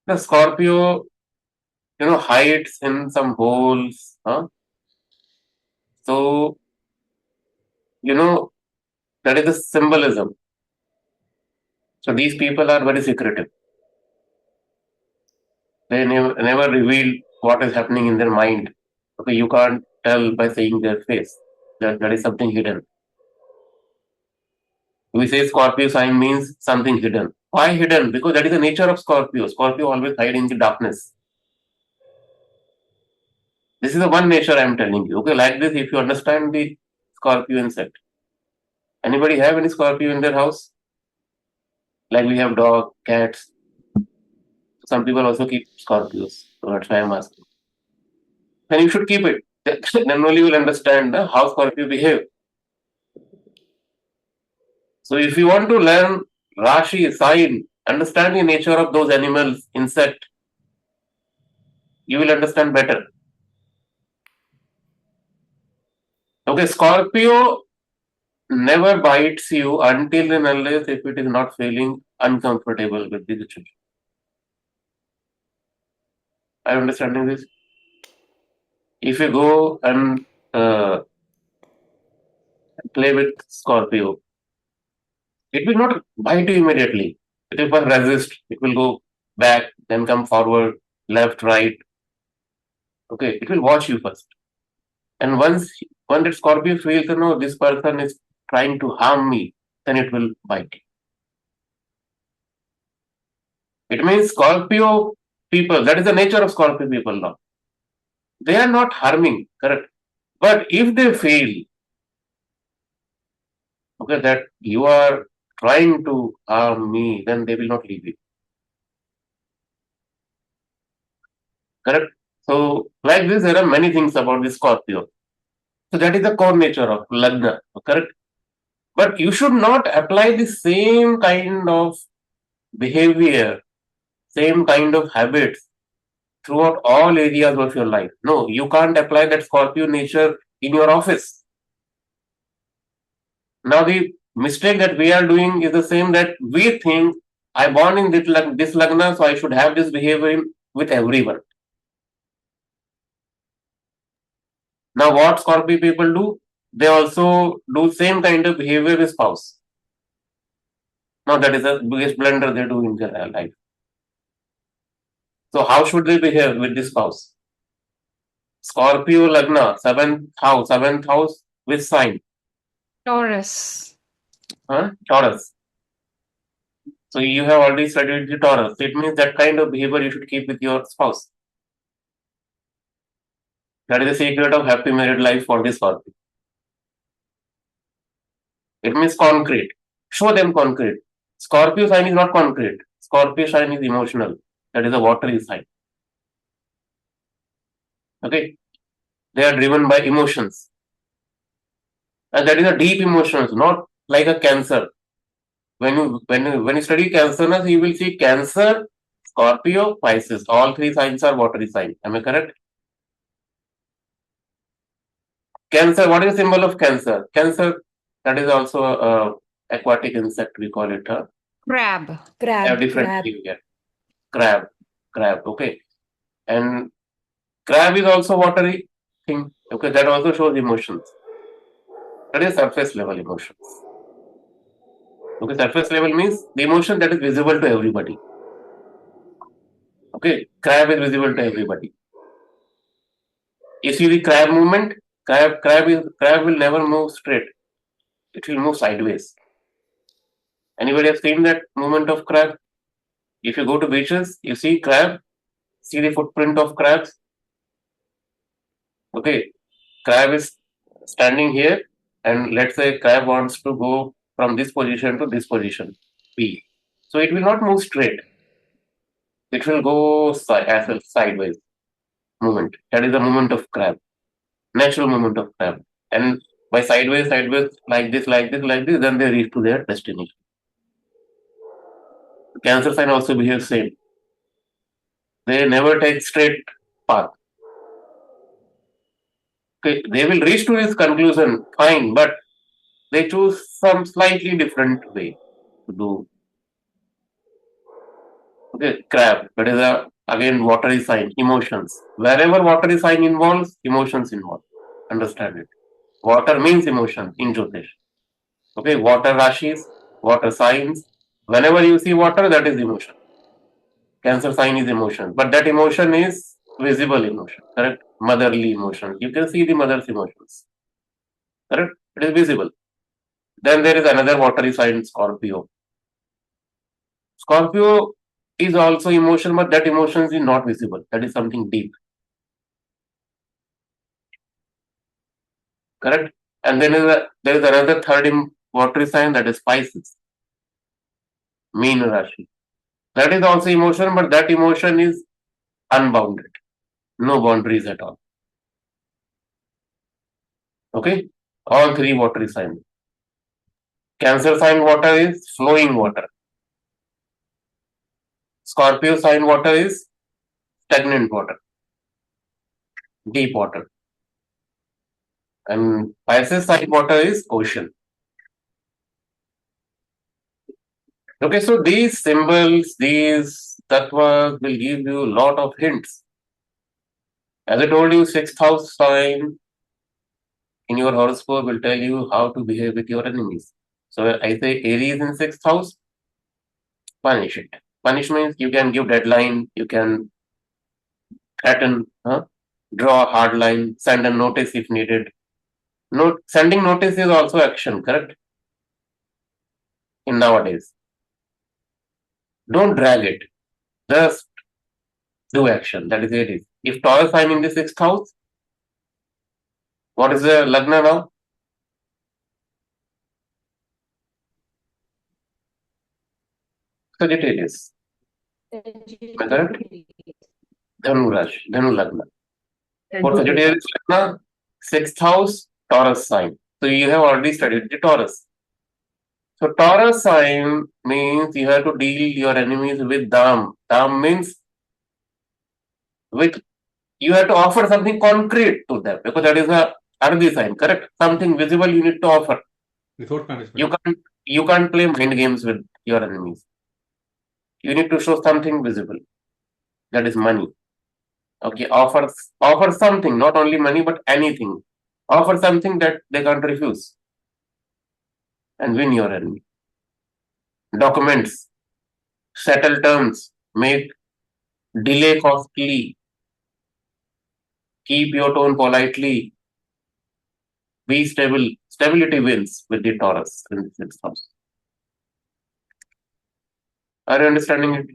The Scorpio, hides in some holes. So, that is the symbolism. So these people are very secretive. They never reveal what is happening in their mind. Okay, you can't tell by seeing their face. That is something hidden. We say Scorpio sign means something hidden. Why hidden? Because that is the nature of Scorpio. Scorpio always hide in the darkness. This is the one nature I am telling you. Okay, like this, if you understand the Scorpio insect. Anybody have any Scorpio in their house? Like we have dog, cats. Some people also keep Scorpios. So that's why I'm asking. Then you should keep it. Then only you will understand how Scorpio behave. So if you want to learn Rashi, sign, understand the nature of those animals, insect, you will understand better. Okay, Scorpio never bites you until and unless if it is not feeling uncomfortable with the situation. Are you understanding this? If you go and play with Scorpio, it will not bite you immediately. It will first resist. It will go back, then come forward, left, right. Okay, it will watch you first. And once the Scorpio feels, this person is trying to harm me, then it will bite you. It means Scorpio people, that is the nature of Scorpio people now. They are not harming, correct? But if they feel, okay, that you are trying to harm me, then they will not leave you. Correct? So, like this, there are many things about the Scorpio. So, that is the core nature of Lagna, correct? But you should not apply the same kind of behavior, same kind of habits throughout all areas of your life. No, you can't apply that Scorpio nature in your office. Now, the mistake that we are doing is the same, that we think I born in this Lagna, so I should have this behavior with everyone. Now, what Scorpio people do? They also do same kind of behavior with spouse. Now, that is the biggest blunder they do in their life. So, how should they behave with this spouse? Scorpio Lagna, seventh house with sign. Taurus. Taurus. So, you have already studied the Taurus. It means that kind of behavior you should keep with your spouse. That is the secret of happy married life for this Scorpio. It means concrete. Show them concrete. Scorpio sign is not concrete. Scorpio sign is emotional. That is a watery sign. Okay? They are driven by emotions. And that is a deep emotions, not like a Cancer. When you study Cancer, you will see Cancer, Scorpio, Pisces. All three signs are watery signs. Am I correct? Cancer, what is the symbol of Cancer? Cancer, that is also a aquatic insect, we call it. Crab. Have different behavior. Crab, okay. And crab is also watery. thing. Okay, that also shows emotions. That is surface level emotions. Okay, surface level means the emotion that is visible to everybody. Okay, crab is visible to everybody. You see the crab movement? Crab will never move straight. It will move sideways. Anybody have seen that movement of crab? If you go to beaches, you see crab, see the footprint of crabs. Okay, crab is standing here, and let's say crab wants to go from this position to this position, B. So it will not move straight. It will go as a sideways movement. That is the movement of crab, natural movement of crab. And by sideways, like this, then they reach to their destination. Cancer sign also behaves same. They never take straight path. Okay, they will reach to this conclusion, fine, but they choose some slightly different way to do. Okay, crab, that is again watery sign, emotions. Wherever watery sign involves, emotions involve. Understand it. Water means emotion in Jyotish. Okay, water rashis, water signs. Whenever you see water, that is emotion. Cancer sign is emotion, but that emotion is visible emotion, correct? Motherly emotion. You can see the mother's emotions, correct? It is visible. Then there is another watery sign, Scorpio. Scorpio is also emotion, but that emotion is not visible. That is something deep, correct? And then there is another third watery sign, that is Pisces, mean Rashi. That is also emotion, but that emotion is unbounded, no boundaries at all. Okay, all three watery signs. Cancer sign water is flowing water. Scorpio sign water is stagnant water, deep water. And Pisces sign water is ocean. Okay, so these symbols, these tattvas will give you a lot of hints. As I told you, sixth house sign in your horoscope will tell you how to behave with your enemies. So I say Aries in sixth house, punish it. Punish means you can give deadline, you can threaten, draw a hard line, send a notice if needed. Sending notice is also action, correct? In nowadays. Don't drag it. Just do action. That is Aries. If Taurus sign in the sixth house, what is the Lagna now? Sagittarius. Am I correct? Dhanu Rashi, Dhanu Lagna. For Sagittarius Lagna, sixth house, Taurus sign. So you have already studied the Taurus. So Taurus sign means you have to deal your enemies with Dham. Dham means with you have to offer something concrete to them because that is a Ardhi sign, correct? Something visible you need to offer. Resource management. You can't play mind games with your enemies. You need to show something visible. That is money. Okay, offer something, not only money but anything. Offer something that they can't refuse and win your enemy. Documents, settle terms, make delay costly, keep your tone politely, be stable. Stability wins with the Taurus in the sixth house. Are you understanding it?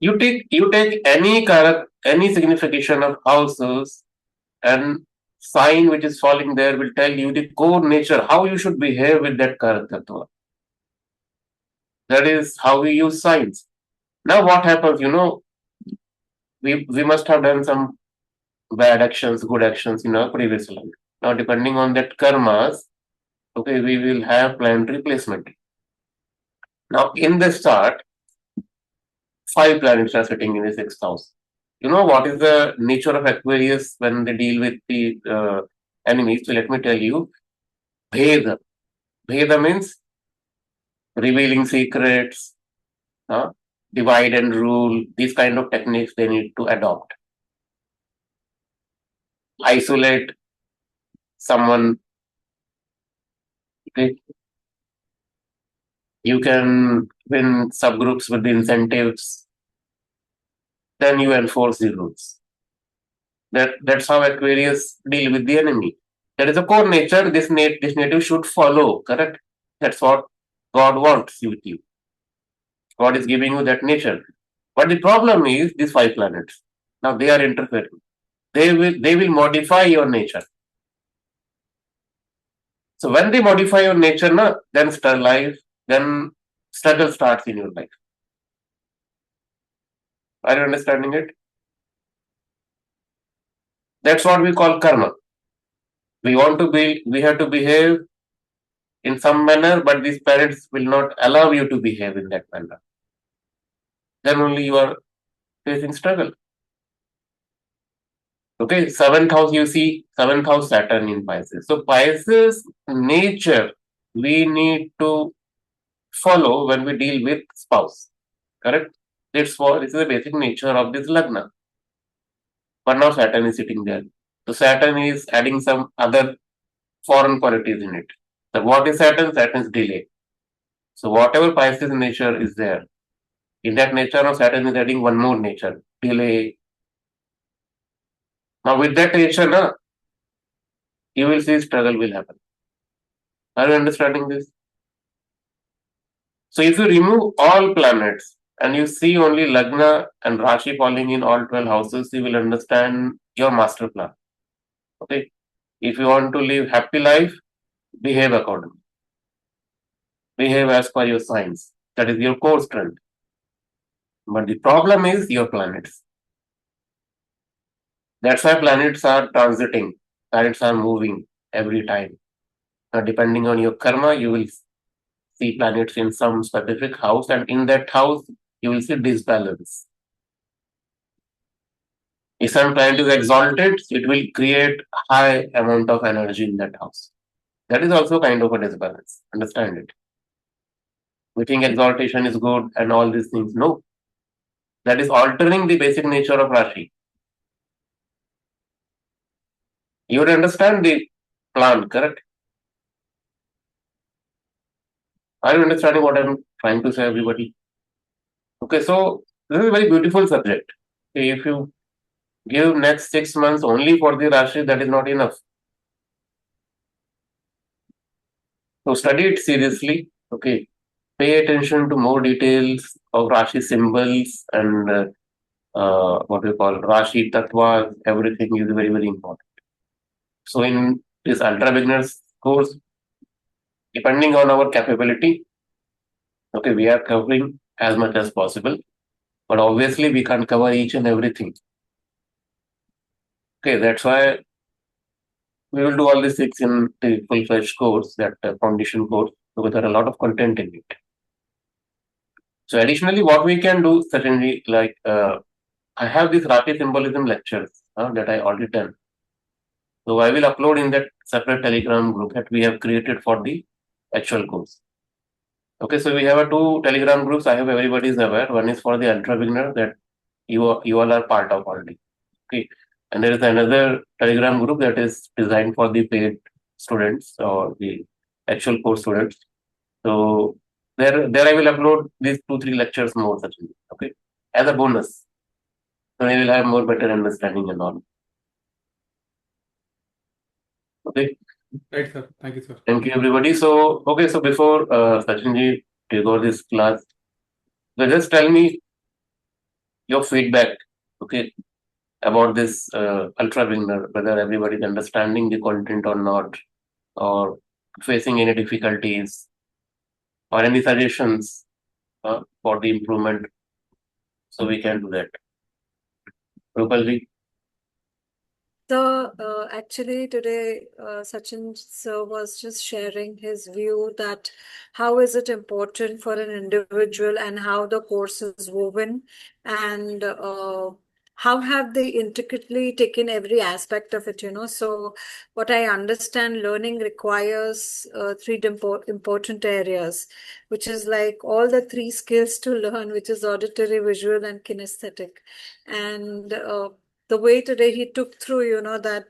You take any signification of houses and sign which is falling there will tell you the core nature, how you should behave with that Karatattva. That is how we use signs. Now what happens, we must have done some bad actions, good actions in our previous life. Now depending on that karmas, okay, we will have planetary placement. Now in this chart, 5 planets are sitting in the sixth house. You know what is the nature of Aquarius when they deal with the enemies? So let me tell you, Bheda. Bheda means revealing secrets, divide and rule, these kind of techniques they need to adopt. isolate someone. Okay, you can win subgroups with the incentives. Then you enforce the rules. That's how Aquarius deal with the enemy. That is a core nature. This native should follow. Correct. That's what God wants with you. God is giving you that nature. But the problem is these 5 planets. Now they are interfering. They will modify your nature. So when they modify your nature, then then struggle starts in your life. Are you understanding it? That's what we call karma. We have to behave in some manner, but these parents will not allow you to behave in that manner. Then only you are facing struggle. Okay, 7th house, you see 7th house Saturn in Pisces. So Pisces nature we need to follow when we deal with spouse. Correct? This is the basic nature of this lagna. But now Saturn is sitting there. So Saturn is adding some other foreign qualities in it. So what is Saturn? Saturn is delay. So whatever Pisces nature is there, in that nature of Saturn is adding one more nature, delay. Now with that nature, you will see struggle will happen. Are you understanding this? So if you remove all planets and you see only Lagna and Rashi falling in all 12 houses, you will understand your master plan. Okay. If you want to live happy life, behave accordingly. Behave as per your signs. That is your core strength. But the problem is your planets. That's why planets are transiting. Planets are moving every time. Now, depending on your karma, you will see planets in some specific house, and in that house, you will see disbalance. If some planet is exalted, it will create high amount of energy in that house. That is also kind of a disbalance. Understand it. We think exaltation is good and all these things. No. That is altering the basic nature of Rashi. You would understand the plan, correct? Are you understanding what I'm trying to say, everybody? Okay, so this is a very beautiful subject. Okay, if you give next 6 months only for the Rashi, that is not enough. So study it seriously. Okay, pay attention to more details of Rashi symbols and what we call Rashi Tattva. Everything is very, very important. So in this ultra beginners course, depending on our capability, okay, we are covering as much as possible, but obviously we can't cover each and everything. Okay, that's why we will do all these things in the full-fledged course, that foundation course, because there are a lot of content in it. So additionally, what we can do, certainly, like I have these Rashi symbolism lectures that I already done. So I will upload in that separate Telegram group that we have created for the actual course. Okay, so we have 2 Telegram groups. I hope everybody is aware. One is for the ultra beginner that you all are part of already. Okay, and there is another Telegram group that is designed for the paid students or the actual course students. So there I will upload these 2-3 lectures more, certainly. Okay, as a bonus. So you will have more better understanding and all. Okay. Right, sir. Thank you, sir. Thank you, everybody. So, okay, so before Sachinji take over this class, so just tell me your feedback, okay, about this ultra beginner, whether everybody is understanding the content or not, or facing any difficulties, or any suggestions for the improvement, so we can do that. Rupalji. So actually today Sachin sir was just sharing his view that how is it important for an individual and how the course is woven and how have they intricately taken every aspect of it, So what I understand, learning requires 3 important areas, which is like all the 3 skills to learn, which is auditory, visual, and kinesthetic. And the way today he took through, that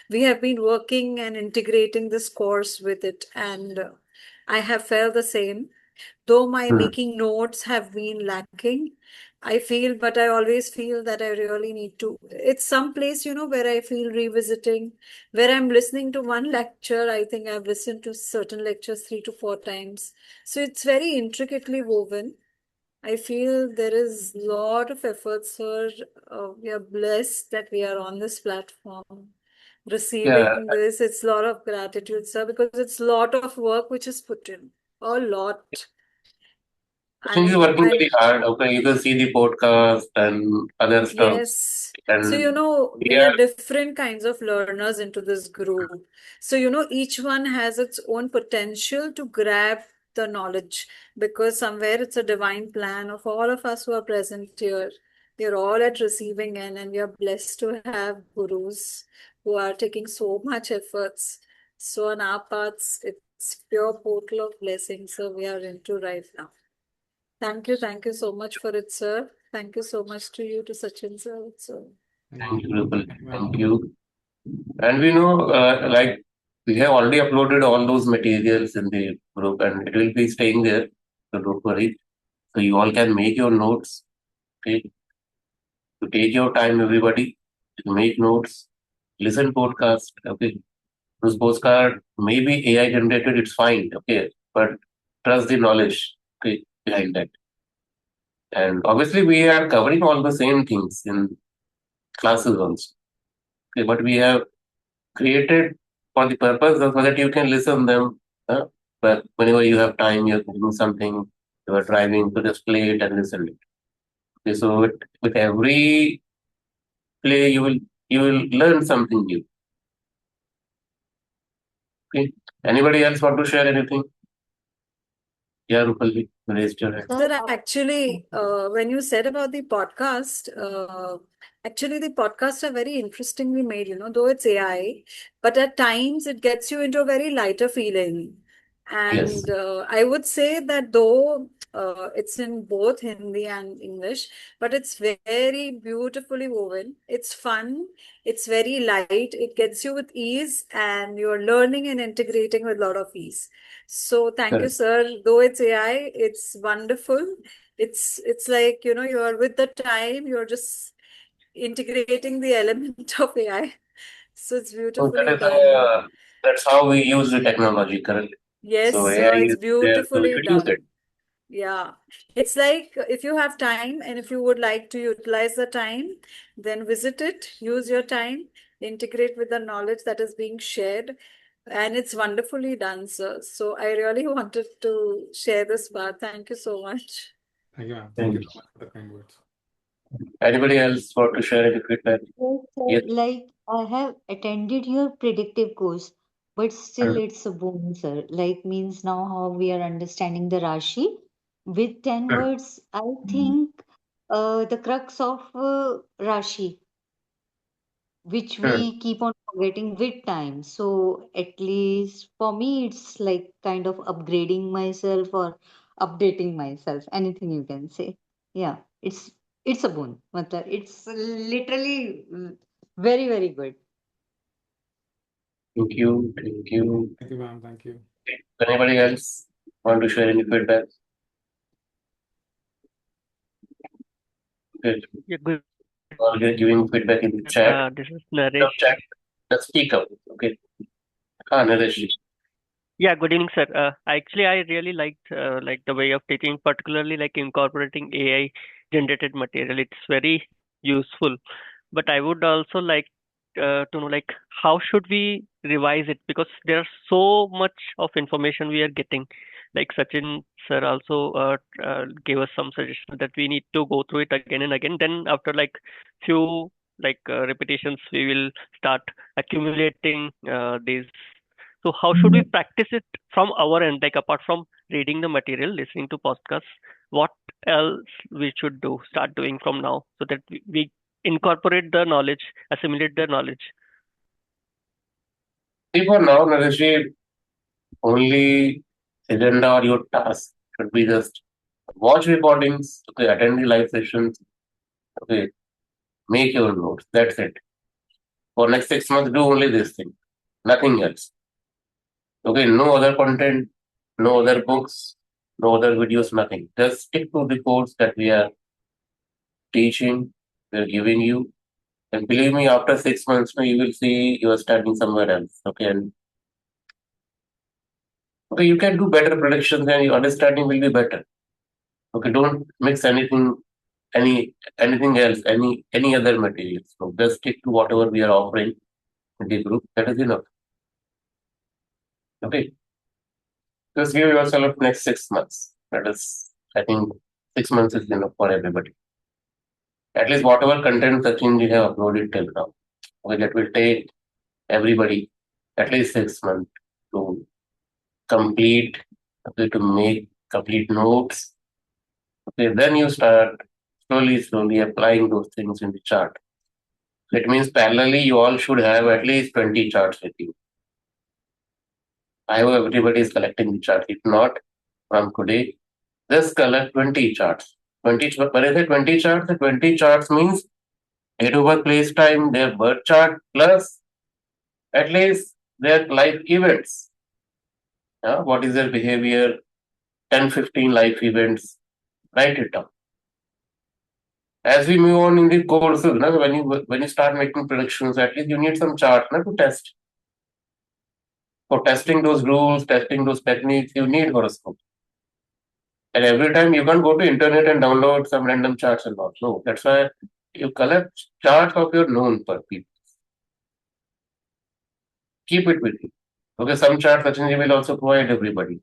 we have been working and integrating this course with it. And I have felt the same. Though my making notes have been lacking, I feel, but I always feel that I really need to. It's some place, where I feel revisiting, where I'm listening to one lecture. I think I've listened to certain lectures 3 to 4 times. So it's very intricately woven. I feel there is a lot of effort, sir. We are blessed that we are on this platform, Yeah, receiving this. It's a lot of gratitude, sir, because it's a lot of work which is put in. A lot. I think you're working And very hard. Okay, you can see the podcast and other stuff. yes. So, And we we are are, different kinds of learners into this group. So, each one has its own potential to grab the knowledge, because somewhere it's a divine plan of all of us who are present here. We are all at receiving end, and we are blessed to have gurus who are taking so much efforts. So on our parts, it's pure portal of blessings. So we are into right now. Thank you so much for it, sir. Thank you so much to you, to Sachin, sir. So, thank you, Rupal. Thank you. And we know, like, we have already uploaded all those materials in the group and it will be staying there. So don't worry. So you all can make your notes. Okay. To take your time, everybody, to make notes, listen podcast. Okay. Those postcard may be AI generated, it's fine. Okay. But trust the knowledge, okay, behind that. And obviously, we are covering all the same things in classes also. Okay, but we have created for the purpose of so that you can listen them. But whenever you have time, you're doing something, you are driving, to just play it and listen it. Okay, so with every play, you will learn something new. Okay. Anybody else want to share anything? Yeah, Rupalji, raised your hand. Sir, sir, actually, when you said about the podcast, actually the podcasts are very interestingly made, though it's AI, but at times it gets you into a very lighter feeling. Yes. And I would say that though it's in both Hindi and English, but it's very beautifully woven. It's fun. It's very light. It gets you with ease, and you're learning and integrating with a lot of ease. So thank you, Correct. sir. Though it's AI, it's wonderful. It's like, you're with the time, you're just integrating the element of AI. So it's So beautifully done. that's how we use the technology, correct? Yes, So AI sir, it's is there, so we beautifully should use it. done. Yeah. It's like if you have time and if you would like to utilize the time, then visit it, use your time, integrate with the knowledge that is being shared. And it's wonderfully done, sir. So I really wanted to share this part. Thank you so much. Thank you, ma'am. Thank Thank you. you so much for the kind words. Anybody else want to share any feedback? Yes, sir, Yes. like I have attended your predictive course, but still Mm, it's a bonus, sir. Like means now how we are understanding the Rashi with 10 mm, words. I think the crux of Rashi, which mm. we keep on forgetting with time. So at least for me, it's like kind of upgrading myself or updating myself. Anything you can say. Yeah, it's a boon. Matlab, it's literally very very good. Thank you. Thank you. Thank you, ma'am. Thank you. Anybody else want to share any feedback? Good. Yeah, good Or you're giving feedback in the evening. chat. This is Naresh. Of chat. Let's speak up. Okay. Naresh. Yeah, good evening, sir. I really liked the way of teaching, particularly like incorporating AI generated material. It's very useful. But I would also like to know like how should we revise it, because there's so much of information we are getting. Like Sachin sir also gave us some suggestions that we need to go through it again and again. Then after like few repetitions, we will start accumulating these. So how should we practice it from our end, like apart from reading the material, listening to podcasts? What else we should do, start doing from now, so that we incorporate the knowledge, assimilate the knowledge? See, for now, Naresh, only agenda or your task should be just watch recordings, okay, attend the live sessions, okay, Make your notes. That's it. For next 6 months, do only this thing. Nothing else. Okay, no other content, no other books, no other videos, nothing. Just stick to the course that we are teaching, we are giving you. And believe me, after 6 months, you will see you are starting somewhere else. Okay, and okay, you can do better predictions and your understanding will be better. Okay, don't mix anything else, any other materials. So just stick to whatever we are offering in the group. That is enough. Okay. Just give yourself next 6 months. That is, I think 6 months is enough for everybody. At least whatever content Sachin we have uploaded till now. Okay, that will take everybody at least 6 months to complete, okay, to make complete notes. Okay, then you start slowly applying those things in the chart. It means parallelly you all should have at least 20 charts with you. I hope everybody is collecting the charts. If not, from today, just collect 20 charts. 20, when I say 20 charts, the 20 charts means date of birth, place, time, their birth chart, plus at least their life events. What is their behavior? 10, 15 life events. Write it down. As we move on in the courses, when you start making predictions, at least you need some chart to test. For testing those rules, testing those techniques, you need horoscope. And every time you can't go to internet and download some random charts and all. No, that's why you collect charts of your known people. Keep it with you. Okay, some charts Sachinji will also provide everybody.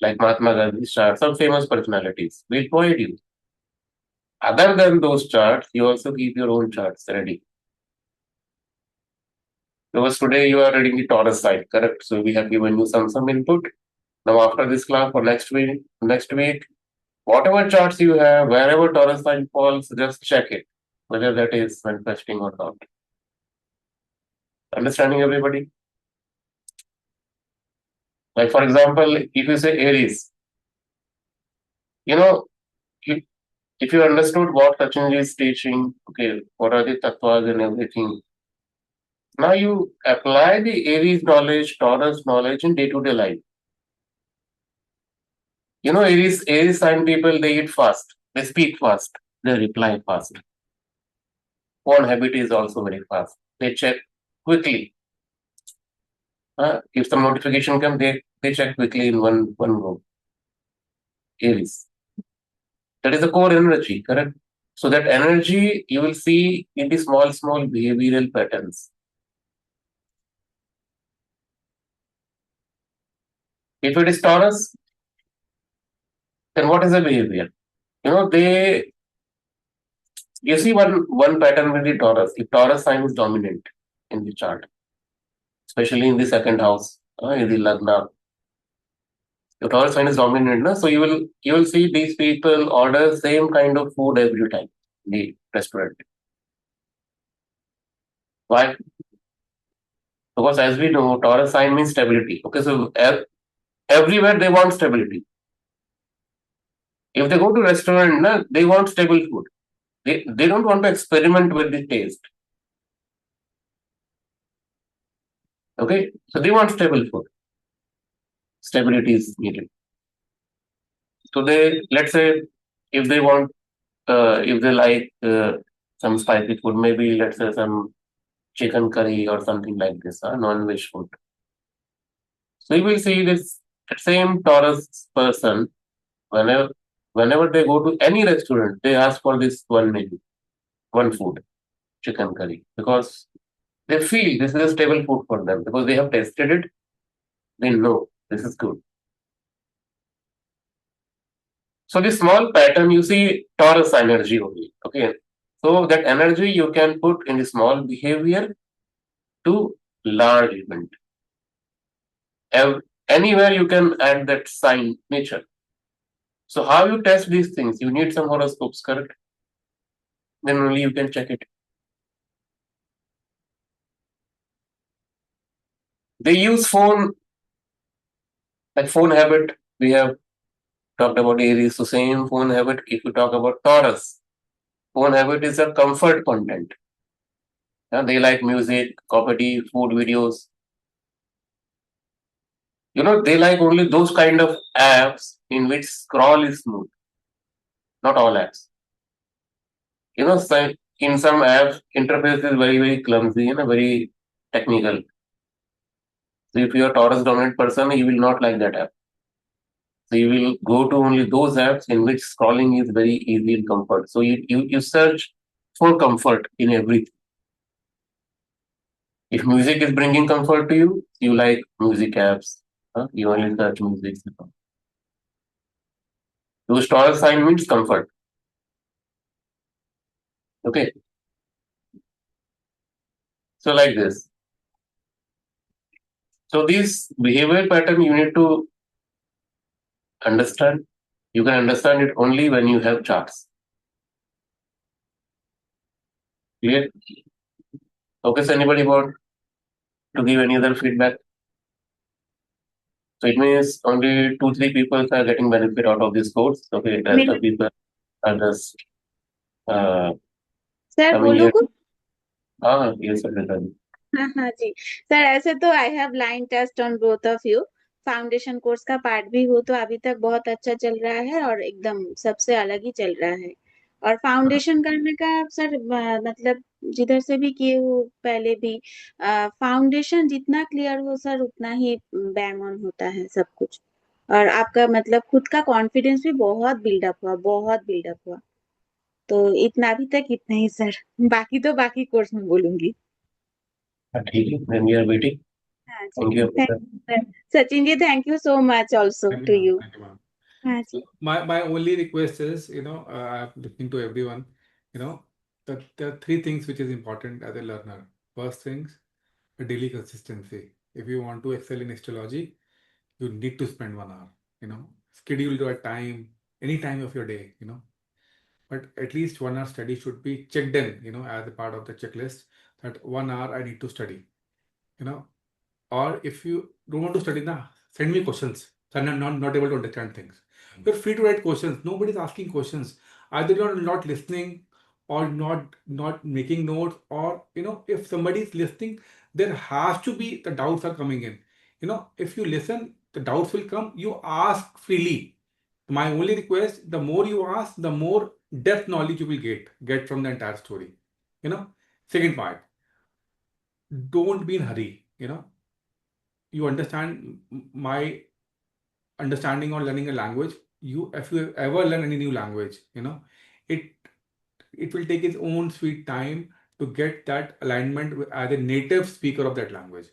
Like Mahatma Gandhi's chart, some famous personalities. We'll provide you. Other than those charts, you also keep your own charts ready. Because today you are reading the Taurus side, correct? So we have given you some input. Now after this class for next week, whatever charts you have, wherever Taurus sign falls, just check it, whether that is manifesting or not. Understanding everybody? Like for example, if you say Aries, if you understood what Sachinji is teaching, okay, what are the tattvas and everything, now you apply the Aries knowledge, Taurus knowledge in day-to-day life. Aries sign people, they eat fast, they speak fast, they reply fast. Phone habit is also very fast. They check quickly. If some notification comes, they check quickly in one go. Aries. That is the core energy, correct? So that energy you will see in the small behavioral patterns. If it is Taurus, then what is the behavior? You see one pattern with the Taurus. If Taurus sign is dominant in the chart, especially in the second house, in the Lagna, if Taurus sign is dominant, so you will see these people order same kind of food every time in the restaurant. Why? Because as we know, Taurus sign means stability. Okay, so everywhere they want stability. If they go to restaurant, they want stable food. They don't want to experiment with the taste. Okay, so they want stable food. Stability is needed. So let's say if they want, if they like some spicy food, maybe let's say some chicken curry or something like this, non-veg food. So you will see this same Taurus person, whenever they go to any restaurant, they ask for this one menu, one food, chicken curry, because they feel this is a stable food for them, because they have tested it, they know this is good. So this small pattern, you see Taurus energy only. Okay. So that energy you can put in the small behavior to large event. Anywhere you can add that sign nature. So how you test these things? You need some horoscopes, correct? Then only you can check it. They use phone, like phone habit. We have talked about Aries, so same phone habit. If you talk about Taurus, phone habit is a comfort content. They like music, comedy, food videos. They like only those kind of apps in which scroll is smooth. Not all apps. In some apps, interface is very, very clumsy and very technical. So if you're a Taurus dominant person, you will not like that app. So you will go to only those apps in which scrolling is very easy and comfort. So you search for comfort in everything. If music is bringing comfort to you, you like music apps. You only search music. Those Taurus sign means comfort. Okay. So like this. So this behavior pattern you need to understand. You can understand it only when you have charts. Clear? Okay, so anybody want to give any other feedback? So it means only 2-3 people are getting benefit out of this course. Okay, rest of people are just sir coming बोलू here. कुछ Yes, sir. हाँ हाँ जी sir ऐसे तो I have line test on both of you foundation course का part भी हो तो अभी तक बहुत अच्छा चल रहा है और एकदम सबसे अलग ही चल रहा है और फाउंडेशन करने का सर मतलब जिधर से भी किए हो पहले भी फाउंडेशन जितना क्लियर हो सर उतना ही बैंग ऑन होता है सब कुछ और आपका मतलब खुद का कॉन्फिडेंस भी बहुत बिल्डअप हुआ तो इतना अभी तक इतना ही सर बाकी तो बाकी कोर्स में बोलूंगी ठीक है, then we are waiting. हाँ Thank जी you. Thank you sir Sachin ji thank you so much also Thank you, to ma'am. You Thank you, ma'am. हाँ जी My only request is, I'm listening to everyone, that there are three things which is important as a learner. First things, the daily consistency. If you want to excel in astrology, you need to spend 1 hour, schedule your time, any time of your day, but at least 1 hour study should be checked in, as a part of the checklist that 1 hour I need to study, you know, or if you don't want to study, send me questions. So I'm not able to understand things. You're free to write questions. Nobody's asking questions. Either you're not listening or not making notes, or if somebody's listening, there has to be the doubts are coming in. If you listen, the doubts will come. You ask freely. My only request, the more you ask, the more depth knowledge you will get from the entire story. Second part, don't be in hurry. You understand my understanding or learning a language. If you ever learn any new language, it it will take its own sweet time to get that alignment as a native speaker of that language.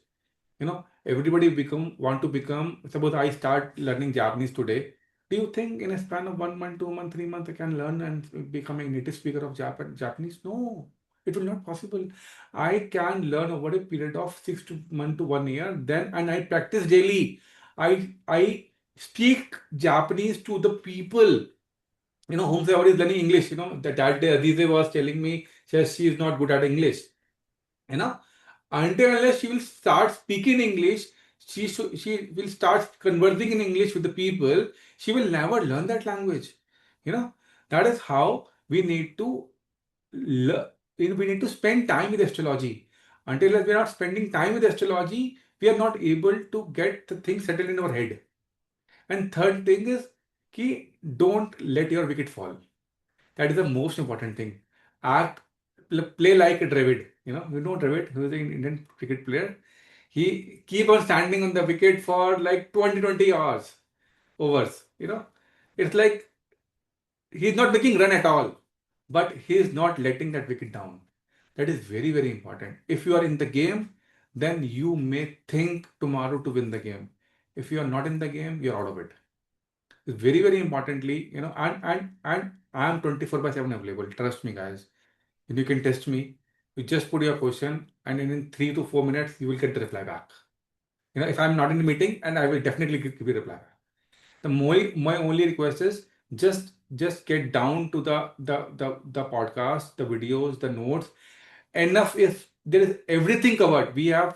Everybody want to become. Suppose I start learning Japanese today. Do you think in a span of 1 month, 2 months, 3 months, I can learn and become a native speaker of Japanese? No, it will not possible. I can learn over a period of 6 months to 1 year. And I practice daily. I speak Japanese to the people. Whomsoever is learning English. That day Adize was telling me she is not good at English. Until unless she will start speaking English, she will start conversing in English with the people, she will never learn that language. That is how we need to we need to spend time with astrology. Until we are not spending time with astrology, we are not able to get the things settled in our head. And third thing is, don't let your wicket fall. That is the most important thing. Play like a Dravid. You know Dravid, who is an Indian cricket player. He keep on standing on the wicket for like 20 hours, overs. It's like he's not making run at all, but he is not letting that wicket down. That is very, very important. If you are in the game, then you may think tomorrow to win the game. If you are not in the game, you're out of it. Very, very importantly, and I am 24/7 available. Trust me, guys. And you can test me. You just put your question, and in 3 to 4 minutes, you will get the reply back. If I'm not in the meeting, and I will definitely give you a reply back. My only request is just get down to the podcast, the videos, the notes. Enough is there is everything covered.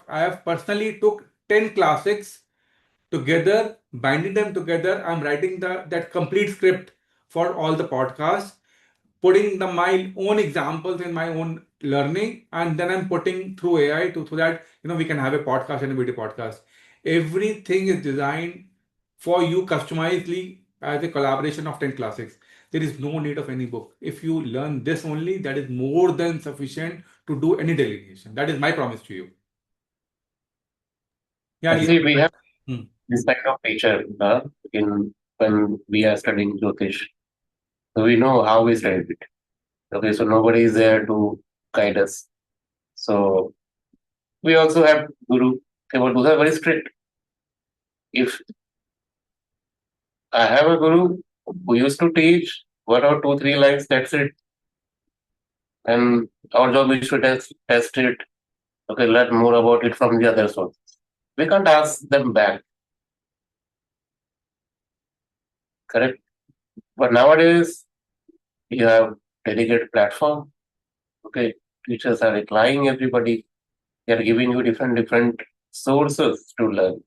I have personally took 10 classics together, binding them together. I'm writing that complete script for all the podcasts, putting my own examples in my own learning, and then I'm putting through AI so that we can have a podcast and a video podcast. Everything is designed for you customizedly as a collaboration of 10 classics. There is no need of any book. If you learn this only, that is more than sufficient to do any delineation. That is my promise to you. Yeah, See, we have Hmm. this kind of feature in when we are studying Jyotish. So we know how we studied it. Okay, so nobody is there to guide us. So we also have Guru. Okay, but those are very strict. If I have a Guru who used to teach 1 or 2, 3 lines, that's it. And our job is to test it. Okay, learn more about it from the other sources. We can't ask them back. Correct? But nowadays, you have dedicated platform. Okay, teachers are replying everybody. They are giving you different sources to learn.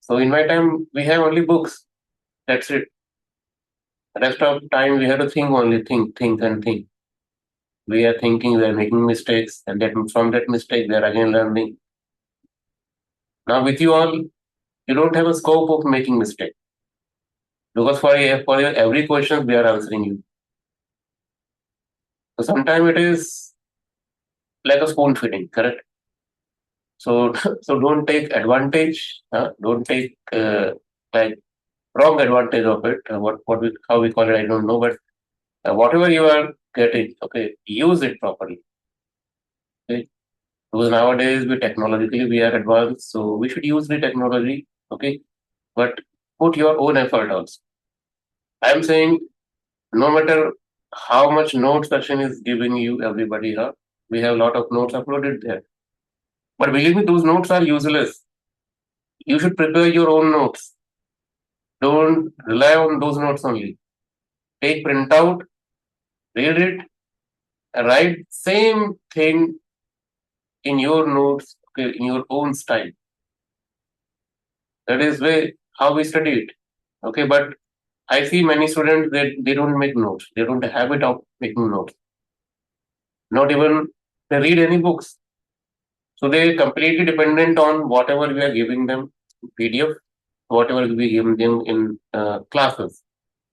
So in my time, we have only books. That's it. The rest of time we have to think only, think, and think. We are thinking, we are making mistakes, and that from that mistake we are again learning. Now with you all, you don't have a scope of making mistake. Because for your every question we are answering you. So sometimes it is like a spoon feeding, correct? So so don't take advantage. Don't take like wrong advantage of it. How we call it, I don't know. But whatever you are getting, okay, use it properly. Okay, because nowadays we are advanced, so we should use the technology. Okay, but put your own effort also. I am saying no matter how much notes session is giving you everybody, we have a lot of notes uploaded there. But believe me, those notes are useless. You should prepare your own notes. Don't rely on those notes only. Take printout, read it, and write same thing in your notes, okay, in your own style. That is way how we study it. Okay, but I see many students they don't make notes. They don't have habit of making notes. Not even they read any books. So they completely dependent on whatever we are giving them PDF, whatever we give them in classes,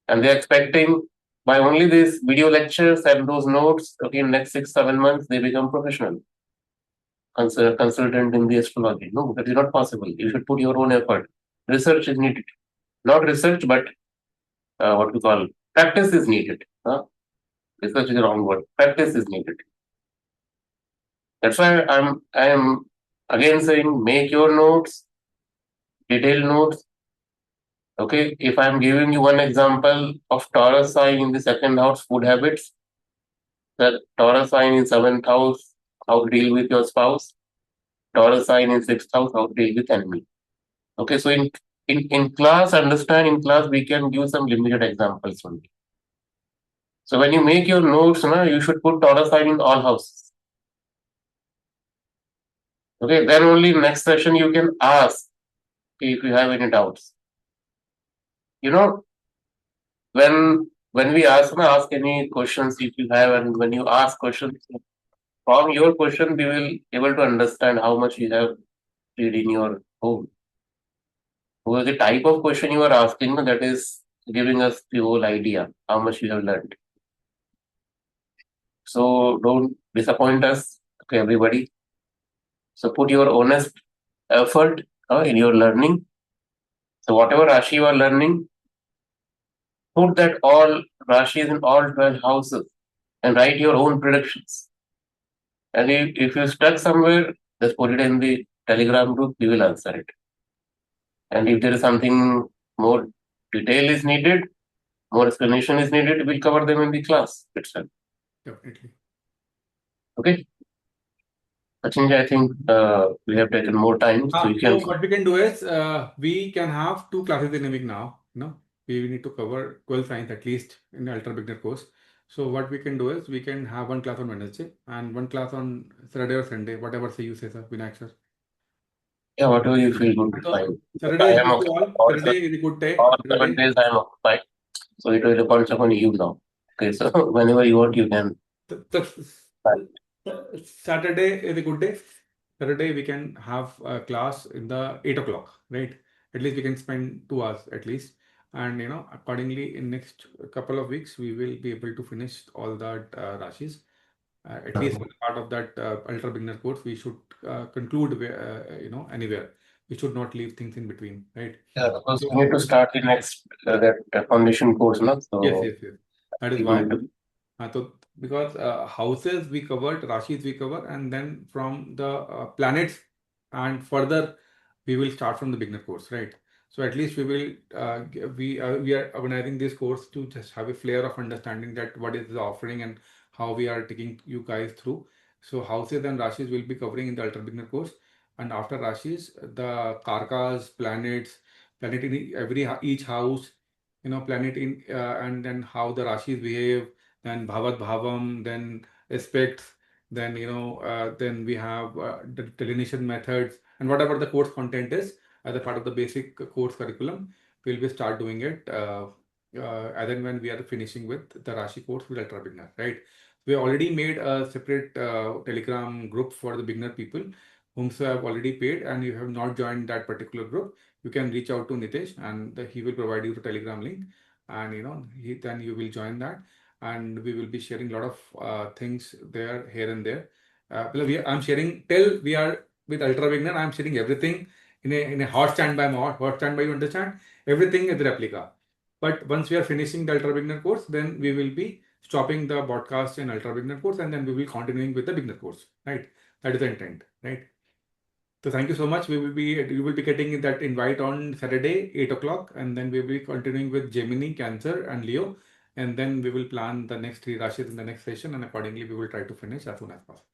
and they're expecting by only these video lectures and those notes, okay, in next 6, 7 months they become professional consultant in the astrology. No, that is not possible. You should put your own effort. Research is needed. Not research, but what we call practice is needed. Research is the wrong word. Practice is needed. That's why I am again saying make your notes, detailed notes. Okay, if I'm giving you one example of Taurus sign in the second house, food habits, the Taurus sign in seventh house, how to deal with your spouse, Taurus sign in sixth house, how to deal with enemy. Okay, so in class, understand in class we can give some limited examples only. So when you make your notes, you should put Taurus sign in all houses. Okay, then only next session you can ask if you have any doubts. You know, when we ask any questions if you have, and when you ask questions, from your question we will able to understand how much you have read in your home. Because the type of question you are asking, that is giving us the whole idea how much you have learned. So don't disappoint us, okay, everybody. So put your honest effort in your learning. So whatever Rashi you are learning, put that all Rashis in all 12 houses and write your own predictions. And if you stuck somewhere, just put it in the Telegram group, we will answer it. And if there is something more detail is needed, more explanation is needed, we'll cover them in the class itself. Definitely. Okay. Sachin, I think we have taken more time, so you So can. what we can do is we can have 2 classes in a week now. We need to cover 12 signs at least in the ultra beginner course. So what we can do is we can have 1 class on Wednesday and 1 class on Saturday or Sunday, whatever say you say, sir, Vinayak sir. Yeah, whatever you feel good, So fine. Saturday I is am good to all. all Saturday is a good day. all Saturday. 7 days I am occupied, so it will depend upon you now. Okay, so whenever you want, you can. Saturday is a good day. Saturday we can have a class in the 8 o'clock, right? At least we can spend 2 hours at least. And accordingly, in next couple of weeks, we will be able to finish all that Rashis. At least for the part of that ultra beginner course, we should conclude anywhere. We should not leave things in between, right? Yeah, because we need to start the next that foundation course, no? So Yes. That is we why. need to. So because houses we covered, Rashis we cover, and then from the planets and further we will start from the beginner course, right? So at least we will we are organizing this course to just have a flair of understanding that what is the offering and how we are taking you guys through. So houses and Rashis will be covering in the ultra beginner course, and after Rashis, the Karkas, planet in each house, planet in and then how the Rashis behave, then Bhavat Bhavam, then aspects, then then we have the delineation methods and whatever the course content is as a part of the basic course curriculum, we'll be start doing it as and when we are finishing with the Rashi course with ultra beginner, right? We already made a separate Telegram group for the beginner people whom so have already paid, and you have not joined that particular group, you can reach out to Nitesh and he will provide you the Telegram link, and then you will join that, and we will be sharing a lot of things there, here and there. I'm sharing till we are with ultra beginner. I'm sharing everything in a hot standby mode. Hot standby, you understand? Everything is replica. But once we are finishing the ultra beginner course, then we will be stopping the broadcast in ultra beginner course, and then we will continuing with the beginner course. Right? That is the intent. Right? So thank you so much. You will be getting that invite on Saturday, 8 o'clock, and then we will be continuing with Gemini, Cancer, and Leo, and then we will plan the next 3 Rashis in the next session, and accordingly we will try to finish as soon as possible.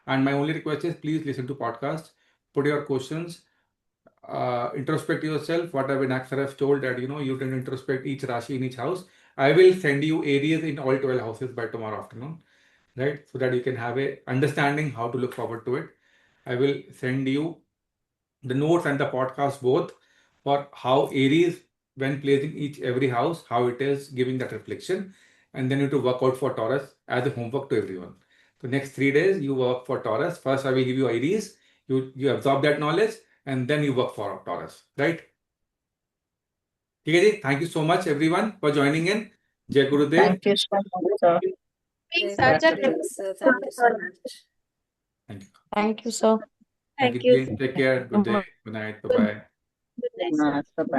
And my only request is please listen to podcast, put your questions, introspect yourself. What Vinayak has told that you can introspect each Rashi in each house. I will send you Aries in all 12 houses by tomorrow afternoon, right? So that you can have a understanding how to look forward to it. I will send you the notes and the podcast both for how Aries, when placing every house, how it is giving that reflection, and then you to work out for Taurus as a homework to everyone. So next 3 days you work for Taurus. First I will give you Aries, you absorb that knowledge, and then you work for Taurus, right? Okay, thank you so much everyone for joining in. Jai Gurudev. Thank you so much, sir. Being Jai such a Gurudev, sir. Thank you so much. Thank you. Thank you, sir. Thank Thank you. you. Take care. Good day. Good night. Bye bye. Good night, sir. Bye-bye.